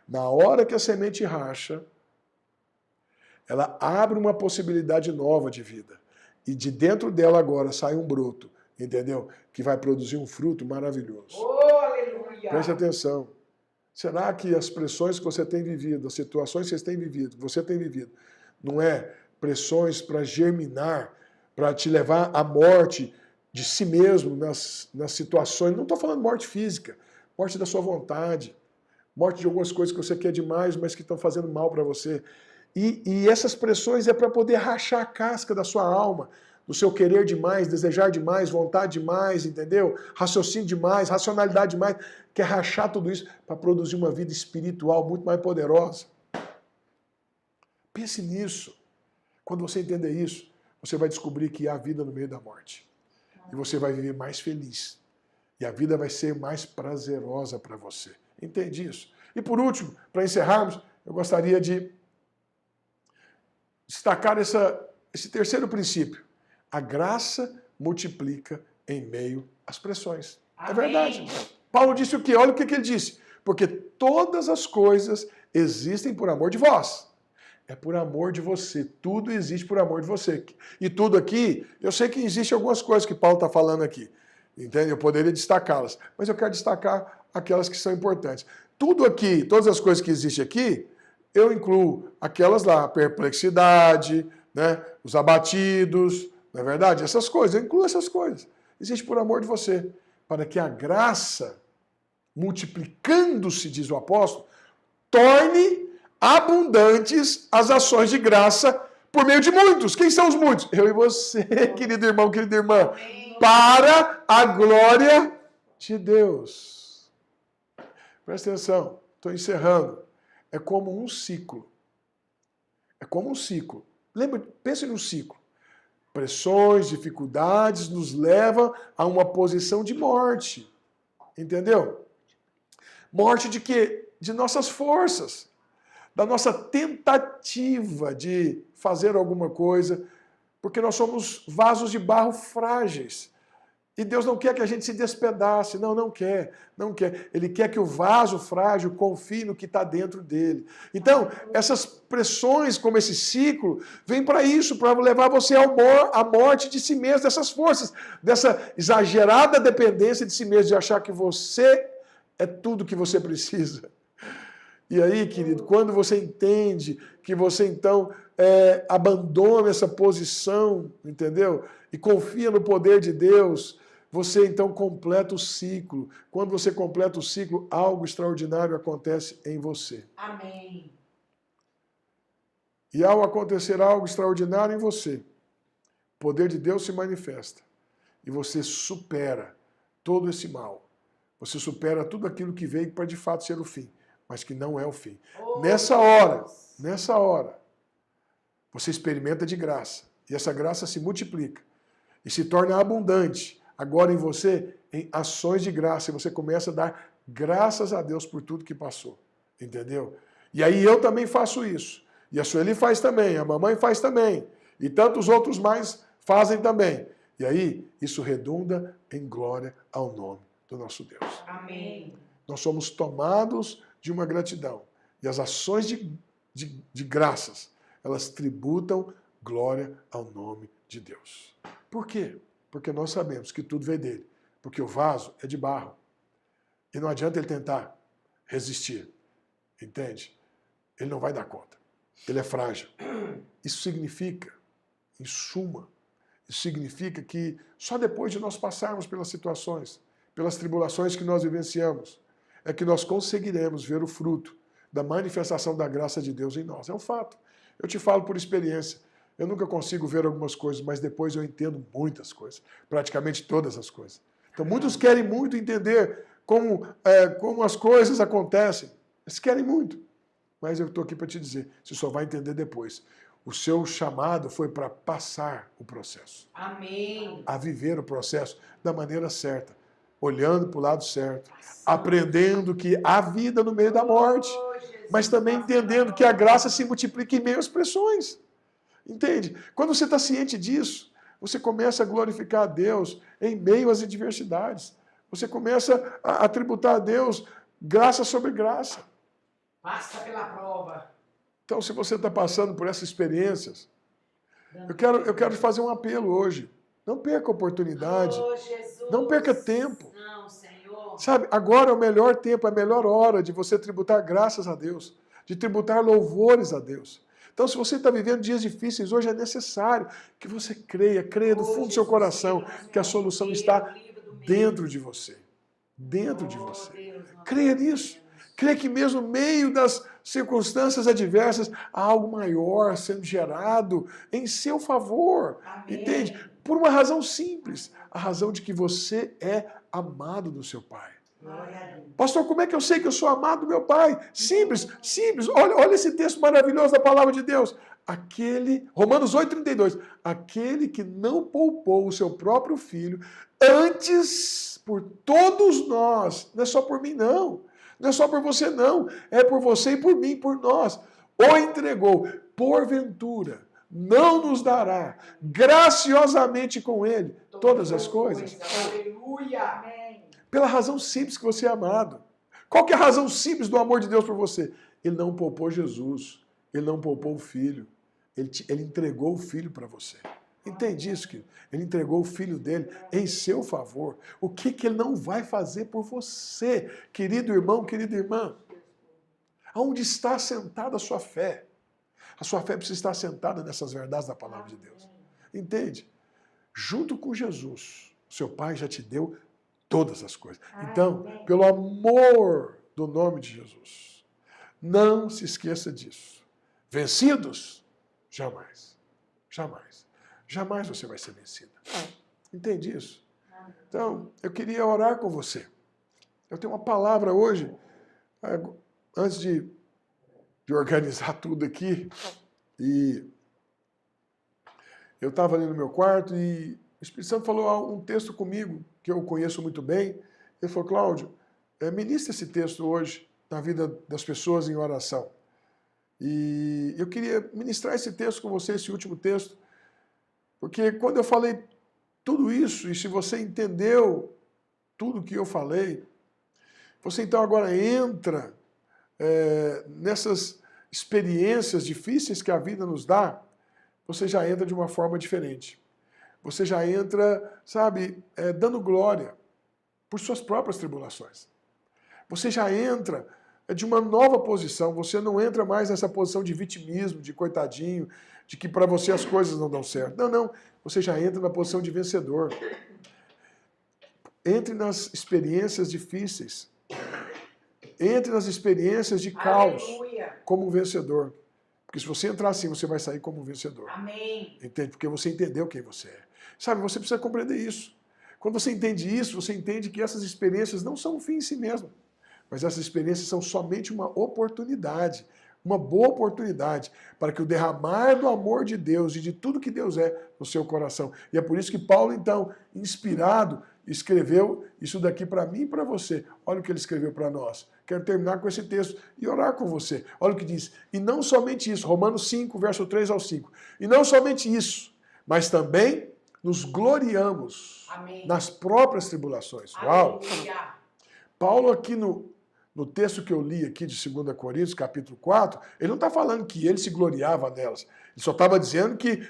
Na hora que a semente racha, ela abre uma possibilidade nova de vida. E de dentro dela agora sai um broto, entendeu? Que vai produzir um fruto maravilhoso. Oh, aleluia! Preste atenção. Será que as pressões que você tem vivido, as situações que você tem vivido, não é pressões para germinar, para te levar à morte de si mesmo nas situações? Não estou falando morte física, morte da sua vontade, morte de algumas coisas que você quer demais, mas que estão fazendo mal para você. E essas pressões é para poder rachar a casca da sua alma, do seu querer demais, desejar demais, vontade demais, entendeu? Raciocínio demais, racionalidade demais. Quer rachar tudo isso para produzir uma vida espiritual muito mais poderosa. Pense nisso. Quando você entender isso, você vai descobrir que há vida no meio da morte. E você vai viver mais feliz. E a vida vai ser mais prazerosa para você. Entende isso? E por último, para encerrarmos, eu gostaria de destacar esse terceiro princípio. A graça multiplica em meio às pressões. Amém. É verdade. Paulo disse o quê? Olha o que ele disse. Porque todas as coisas existem por amor de vós. É por amor de você. Tudo existe por amor de você. E tudo aqui, eu sei que existem algumas coisas que Paulo está falando aqui. Entende? Eu poderia destacá-las. Mas eu quero destacar aquelas que são importantes. tudo aqui, todas as coisas que existem aqui, eu incluo aquelas lá, a perplexidade, né? Os abatidos, não é verdade? Essas coisas, eu incluo essas coisas. Existe por amor de você, para que a graça, multiplicando-se, diz o apóstolo, torne abundantes as ações de graça por meio de muitos. Quem são os muitos? Eu e você, querido irmão, querida irmã. Para a glória de Deus. Presta atenção, estou encerrando. É como um ciclo. É como um ciclo. Lembra, pense num ciclo. Pressões, dificuldades nos levam a uma posição de morte. Entendeu? Morte de quê? De nossas forças. Da nossa tentativa de fazer alguma coisa, porque nós somos vasos de barro frágeis. E Deus não quer que a gente se despedace. Não, não quer. Não quer. Ele quer que o vaso frágil confie no que está dentro dele. Então, essas pressões, como esse ciclo, vêm para isso, para levar você à morte de si mesmo, dessas forças, dessa exagerada dependência de si mesmo, de achar que você é tudo que você precisa. E aí, querido, quando você entende que você, então, abandona essa posição, entendeu? E confia no poder de Deus, você, então, completa o ciclo. Quando você completa o ciclo, algo extraordinário acontece em você. Amém. E ao acontecer algo extraordinário em você, o poder de Deus se manifesta. E você supera todo esse mal. Você supera tudo aquilo que veio para, de fato, ser o fim. Mas que não é o fim. Nessa hora, você experimenta de graça. E essa graça se multiplica. E se torna abundante. Agora em você, em ações de graça. E você começa a dar graças a Deus por tudo que passou. Entendeu? E aí eu também faço isso. E a Sueli faz também. A mamãe faz também. E tantos outros mais fazem também. E aí, isso redunda em glória ao nome do nosso Deus. Amém. Nós somos tomados de uma gratidão. E as ações de graças, elas tributam glória ao nome de Deus. Por quê? Porque nós sabemos que tudo veio dele. Porque o vaso é de barro. E não adianta ele tentar resistir. Entende? Ele não vai dar conta. Ele é frágil. Isso significa, em suma, isso significa que só depois de nós passarmos pelas situações, pelas tribulações que nós vivenciamos, é que nós conseguiremos ver o fruto da manifestação da graça de Deus em nós. É um fato. Eu te falo por experiência. Eu nunca consigo ver algumas coisas, mas depois eu entendo muitas coisas. Praticamente todas as coisas. Então, muitos querem muito entender como as coisas acontecem. Eles querem muito. Mas eu estou aqui para te dizer, você só vai entender depois. O seu chamado foi para passar o processo. Amém. A viver o processo da maneira certa. Olhando para o lado certo, aprendendo que há vida no meio da morte, mas também entendendo que a graça se multiplica em meio às pressões. Entende? Quando você está ciente disso, você começa a glorificar a Deus em meio às adversidades. Você começa a tributar a Deus graça sobre graça. Passa pela prova. Então, se você está passando por essas experiências, eu quero fazer um apelo hoje. Não perca a oportunidade. Oh, Jesus. Não perca tempo. Não, Senhor. Sabe, agora é o melhor tempo, é a melhor hora de você tributar graças a Deus, de tributar louvores a Deus. Então, se você está vivendo dias difíceis, hoje é necessário que você creia do fundo do seu coração que a solução está dentro de você. Dentro de você. Creia nisso. Creia que mesmo no meio das circunstâncias adversas, há algo maior sendo gerado em seu favor. Amém. Entende? Por uma razão simples, a razão de que você é amado do seu Pai. Pastor, como é que eu sei que eu sou amado do meu Pai? Simples, simples. Olha esse texto maravilhoso da palavra de Deus. Romanos 8,32, aquele que não poupou o seu próprio filho, antes por todos nós, não é só por mim não, não é só por você não, é por você e por mim, por nós, o entregou, porventura, não nos dará graciosamente com ele todas as coisas? Aleluia. Pela razão simples que você é amado. Qual que é a razão simples do amor de Deus por você? Ele não poupou Jesus. Ele não poupou o Filho. Ele entregou o Filho para você. Entende isso, querido? Ele entregou o Filho dele em seu favor. O que ele não vai fazer por você, querido irmão, querida irmã? Aonde está assentada a sua fé? A sua fé precisa estar assentada nessas verdades da palavra de Deus. Entende? Junto com Jesus, seu Pai já te deu todas as coisas. Então, pelo amor do nome de Jesus, não se esqueça disso. Vencidos? Jamais. Jamais. Jamais você vai ser vencida. Entende isso? Então, eu queria orar com você. Eu tenho uma palavra hoje, antes de organizar tudo aqui, e eu estava ali no meu quarto e o Espírito Santo falou um texto comigo, que eu conheço muito bem. Ele falou, Cláudio, ministra esse texto hoje na vida das pessoas em oração. E eu queria ministrar esse texto com você, esse último texto, porque quando eu falei tudo isso, e se você entendeu tudo que eu falei, você então agora entra nessas experiências difíceis que a vida nos dá, você já entra de uma forma diferente. Você já entra, sabe, dando glória por suas próprias tribulações. Você já entra de uma nova posição, você não entra mais nessa posição de vitimismo, de coitadinho, de que para você as coisas não dão certo. Não, não, você já entra na posição de vencedor. Entre nas experiências difíceis. Entre nas experiências de caos. Aleluia. Como um vencedor. Porque se você entrar assim, você vai sair como um vencedor. Amém. Entende? Porque você entendeu quem você é. Sabe, você precisa compreender isso. Quando você entende isso, você entende que essas experiências não são um fim em si mesmo. Mas essas experiências são somente uma oportunidade. Uma boa oportunidade para que o derramar do amor de Deus e de tudo que Deus é no seu coração. E é por isso que Paulo, então, inspirado, escreveu isso daqui para mim e para você. Olha o que ele escreveu para nós. Quero terminar com esse texto e orar com você. Olha o que diz. E não somente isso, Romanos 5, verso 3 ao 5. E não somente isso, mas também nos gloriamos. Amém. Nas próprias tribulações. Uau! Aleluia. Paulo aqui no texto que eu li aqui de 2 Coríntios, capítulo 4, ele não está falando que ele se gloriava nelas. Ele só estava dizendo que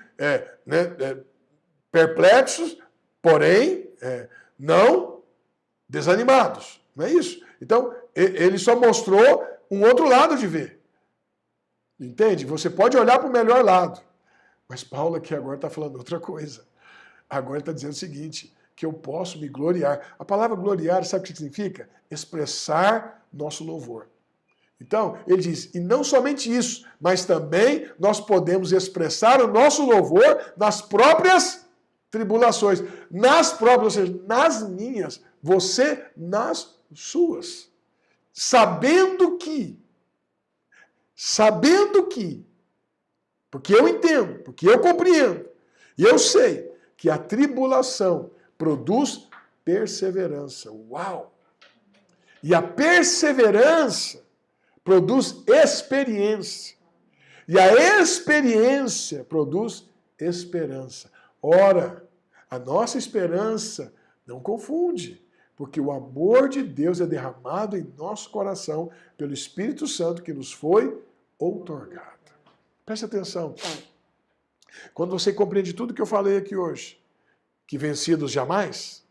perplexos, porém não desanimados. Não é isso? Então, ele só mostrou um outro lado de ver. Entende? Você pode olhar para o melhor lado. Mas Paulo aqui agora está falando outra coisa. Agora ele está dizendo o seguinte, que eu posso me gloriar. A palavra gloriar, sabe o que significa? Expressar nosso louvor. Então, ele diz, e não somente isso, mas também nós podemos expressar o nosso louvor nas próprias tribulações. Nas próprias, ou seja, nas minhas, você nas suas. Sabendo que, porque eu entendo, porque eu compreendo, e eu sei que a tribulação produz perseverança. Uau! E a perseverança produz experiência. E a experiência produz esperança. Ora, a nossa esperança não confunde, porque o amor de Deus é derramado em nosso coração pelo Espírito Santo que nos foi outorgado. Preste atenção. Quando você compreende tudo que eu falei aqui hoje, que vencidos jamais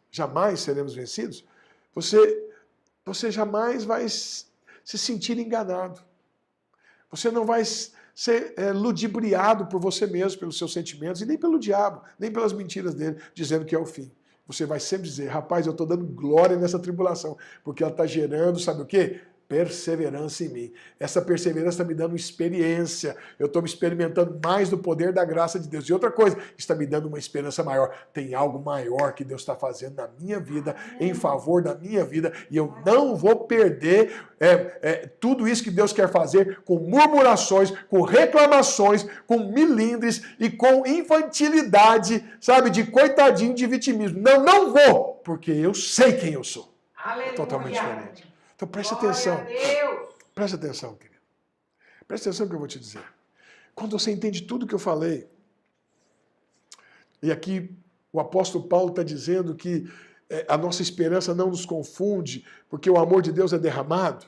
seremos vencidos, você jamais vai se sentir enganado. Você não vai ser ludibriado por você mesmo, pelos seus sentimentos, e nem pelo diabo, nem pelas mentiras dele, dizendo que é o fim. Você vai sempre dizer, rapaz, eu estou dando glória nessa tribulação, porque ela está gerando, sabe o quê? Perseverança em mim. Essa perseverança está me dando experiência. Eu estou me experimentando mais do poder da graça de Deus. E outra coisa, está me dando uma esperança maior. Tem algo maior que Deus está fazendo na minha vida, em favor da minha vida, e eu não vou perder tudo isso que Deus quer fazer com murmurações, com reclamações, com milindres e com infantilidade, sabe, de coitadinho, de vitimismo. Não vou, porque eu sei quem eu sou. Aleluia. Totalmente diferente. Então preste Glória atenção. a Deus. Preste atenção, querido. Preste atenção no que eu vou te dizer. Quando você entende tudo que eu falei, e aqui o apóstolo Paulo está dizendo que a nossa esperança não nos confunde, porque o amor de Deus é derramado,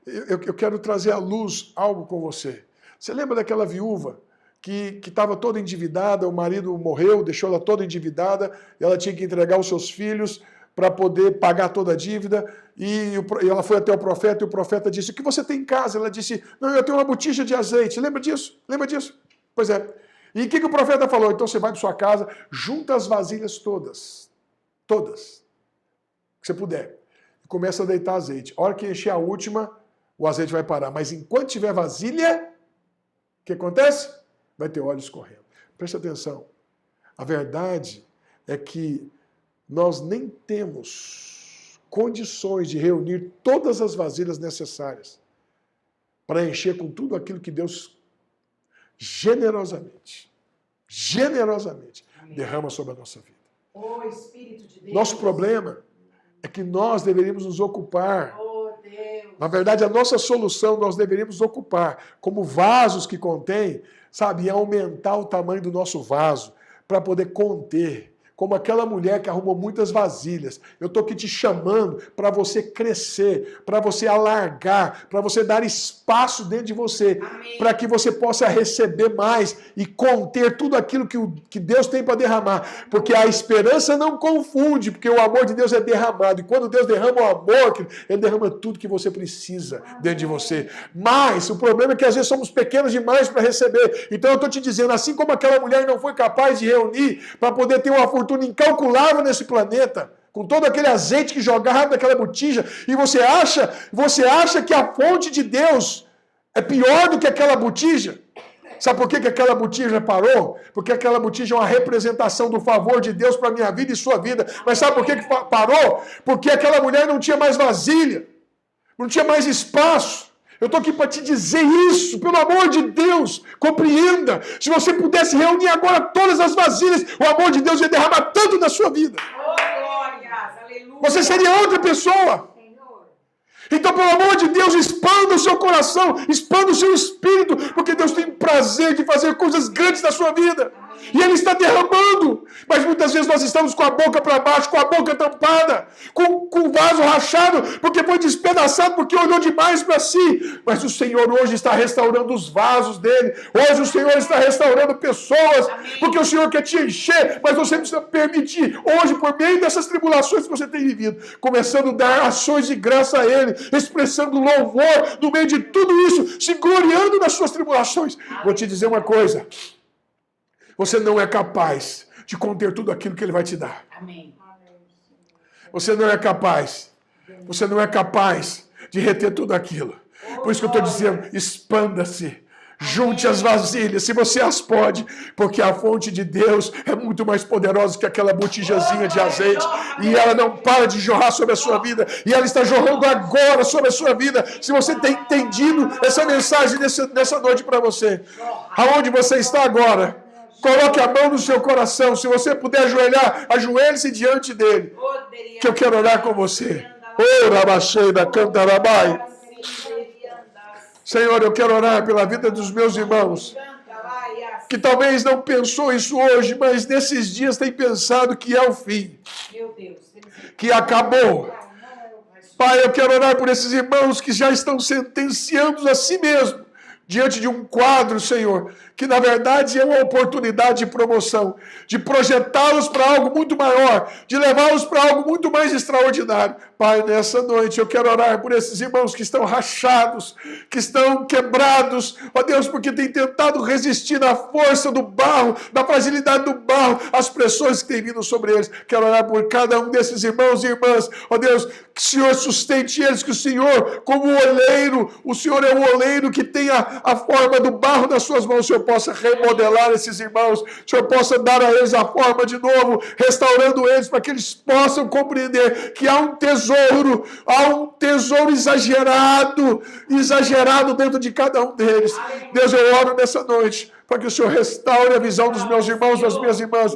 eu quero trazer à luz algo com você. Você lembra daquela viúva que estava toda endividada, o marido morreu, deixou ela toda endividada, ela tinha que entregar os seus filhos para poder pagar toda a dívida. E ela foi até o profeta e o profeta disse: o que você tem em casa? Ela disse: não, eu tenho uma botija de azeite. Lembra disso? Lembra disso? Pois é. E o que o profeta falou? Então você vai para sua casa, junta as vasilhas todas. Todas. Que você puder. E começa a deitar azeite. A hora que encher a última, o azeite vai parar. Mas enquanto tiver vasilha, o que acontece? Vai ter óleo escorrendo. Preste atenção. A verdade é que nós nem temos condições de reunir todas as vasilhas necessárias para encher com tudo aquilo que Deus generosamente derrama sobre a nossa vida. O Espírito de Deus. Nosso problema é que nós deveríamos nos ocupar. Oh, Deus. Na verdade, a nossa solução nós deveríamos ocupar como vasos que contêm, sabe, aumentar o tamanho do nosso vaso para poder conter. Como aquela mulher que arrumou muitas vasilhas. Eu estou aqui te chamando para você crescer, para você alargar, para você dar espaço dentro de você, para que você possa receber mais e conter tudo aquilo que Deus tem para derramar. Porque a esperança não confunde, porque o amor de Deus é derramado. E quando Deus derrama o amor, Ele derrama tudo que você precisa dentro de você. Mas o problema é que às vezes somos pequenos demais para receber. Então eu estou te dizendo, assim como aquela mulher não foi capaz de reunir para poder ter uma fortuna incalculável nesse planeta, com todo aquele azeite que jogava naquela botija, e você acha que a fonte de Deus é pior do que aquela botija? Sabe por que aquela botija parou? Porque aquela botija é uma representação do favor de Deus para a minha vida e sua vida. Mas sabe por que parou? Porque aquela mulher não tinha mais vasilha, não tinha mais espaço. Eu estou aqui para te dizer isso, pelo amor de Deus, compreenda. Se você pudesse reunir agora todas as vasilhas, o amor de Deus ia derramar tanto na sua vida. Oh, glórias, aleluia. Você seria outra pessoa. Então, pelo amor de Deus, expanda o seu coração, expanda o seu espírito, porque Deus tem prazer de fazer coisas grandes na sua vida. E Ele está derramando. Mas muitas vezes nós estamos com a boca para baixo, com a boca tampada, com o vaso rachado, porque foi despedaçado, porque olhou demais para si. Mas o Senhor hoje está restaurando os vasos dele. Hoje o Senhor está restaurando pessoas, porque o Senhor quer te encher, mas você precisa permitir, hoje, por meio dessas tribulações que você tem vivido, começando a dar ações de graça a Ele, expressando louvor no meio de tudo isso, se gloriando nas suas tribulações. Vou te dizer uma coisa. Você não é capaz de conter tudo aquilo que Ele vai te dar. Amém. Você não é capaz. Você não é capaz de reter tudo aquilo. Por isso que eu estou dizendo, expanda-se. Junte as vasilhas, se você as pode, porque a fonte de Deus é muito mais poderosa que aquela botijazinha de azeite, e ela não para de jorrar sobre a sua vida, e ela está jorrando agora sobre a sua vida. Se você tem entendido essa mensagem nessa noite para você, aonde você está agora, coloque a mão no seu coração. Se você puder ajoelhar, ajoelhe-se diante dele, que eu quero orar com você. Oh, Rabachei da Cantarabai. Senhor, eu quero orar pela vida dos meus irmãos, que talvez não pensou isso hoje, mas nesses dias tem pensado que é o fim, que acabou. Pai, eu quero orar por esses irmãos que já estão sentenciando a si mesmos diante de um quadro, Senhor, que na verdade é uma oportunidade de promoção, de projetá-los para algo muito maior, de levá-los para algo muito mais extraordinário. Pai, nessa noite eu quero orar por esses irmãos que estão rachados, que estão quebrados, ó Deus, porque têm tentado resistir na força do barro, na fragilidade do barro, as pressões que têm vindo sobre eles. Quero orar por cada um desses irmãos e irmãs, ó Deus, que o Senhor sustente eles, que o Senhor, como oleiro, o Senhor é o oleiro que tem a forma do barro nas suas mãos. O Senhor possa remodelar esses irmãos, o Senhor possa dar a eles a forma de novo, restaurando eles para que eles possam compreender que há um tesouro exagerado dentro de cada um deles. Deus, eu oro nessa noite para que o Senhor restaure a visão dos meus irmãos, das minhas irmãs,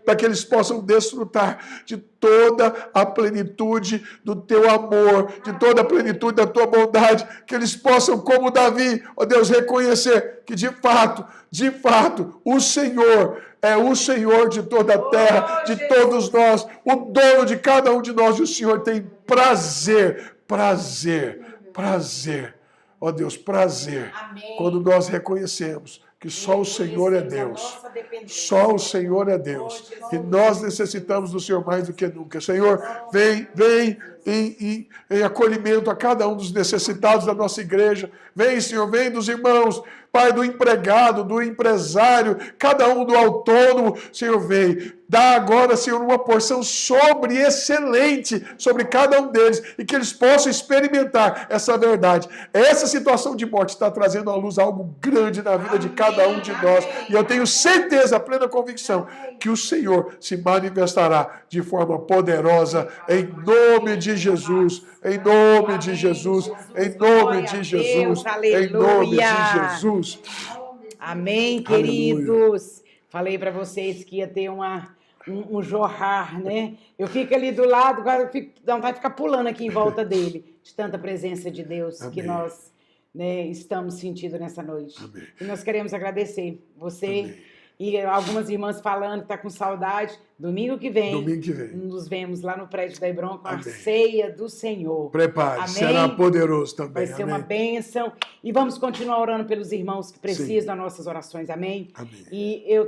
para que eles possam desfrutar de toda a plenitude do teu amor, de toda a plenitude da tua bondade, que eles possam, como Davi, ó Deus, reconhecer que de fato, o Senhor é o Senhor de toda a terra, de todos nós, o dono de cada um de nós, e o Senhor tem prazer, ó Deus, prazer, quando nós reconhecemos que só o Senhor é Deus. Só o Senhor é Deus. E nós necessitamos do Senhor mais do que nunca. Senhor, vem em acolhimento a cada um dos necessitados da nossa igreja. Vem, Senhor, vem dos irmãos, Pai, do empregado, do empresário, cada um do autônomo. Senhor, vem. Dá agora, Senhor, uma porção excelente sobre cada um deles e que eles possam experimentar essa verdade. Essa situação de morte está trazendo à luz algo grande na vida de cada um de nós. E eu tenho certeza, plena convicção, que o Senhor se manifestará de forma poderosa em nome de Jesus. Em nome de Jesus. Em nome de Jesus. Em nome de Jesus. Amém, queridos. Falei para vocês que ia ter um jorrar, né? Eu fico ali do lado, agora eu fico, dá vontade de ficar pulando aqui em volta dele, de tanta presença de Deus. Amém. Que nós, né, estamos sentindo nessa noite. Amém. E nós queremos agradecer você. Amém. E algumas irmãs falando que está com saudade. Domingo que vem nos vemos lá no prédio da Hebron com a ceia do Senhor. Prepare, será poderoso também. Vai ser uma bênção. E vamos continuar orando pelos irmãos que precisam das nossas orações. Amém? Amém. E eu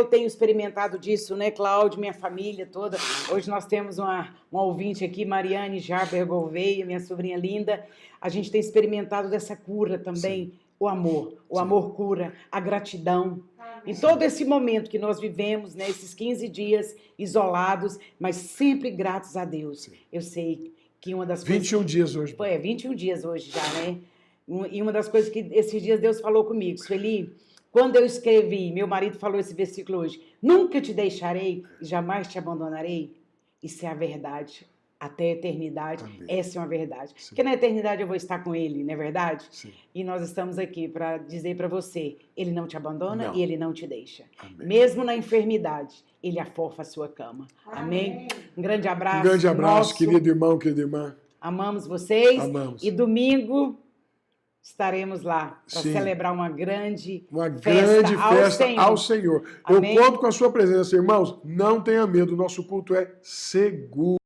tenho experimentado disso, né, Cláudio, minha família toda. Hoje nós temos uma ouvinte aqui, Mariane Jarber Gouveia, minha sobrinha linda. A gente tem experimentado dessa cura também. Sim. O amor cura, a gratidão. Em todo esse momento que nós vivemos, né, esses 15 dias isolados, mas sempre gratos a Deus. Sim. Eu sei que uma das 21 coisas... dias hoje. 21 dias hoje já, né? E uma das coisas que esses dias Deus falou comigo, Sueli, quando eu escrevi, meu marido falou esse versículo hoje, nunca te deixarei, jamais te abandonarei. Isso é a verdade. Até a eternidade, amém. Essa é uma verdade. Sim. Porque na eternidade eu vou estar com Ele, não é verdade? Sim. E nós estamos aqui para dizer para você, Ele não te abandona e Ele não te deixa. Amém. Mesmo na enfermidade, Ele afofa a sua cama. Amém? Um grande abraço. Um grande abraço, querido irmão, querida irmã. Amamos vocês. Amamos. E domingo estaremos lá para celebrar uma grande festa ao Senhor. Eu conto com a sua presença, irmãos. Não tenha medo, nosso culto é seguro.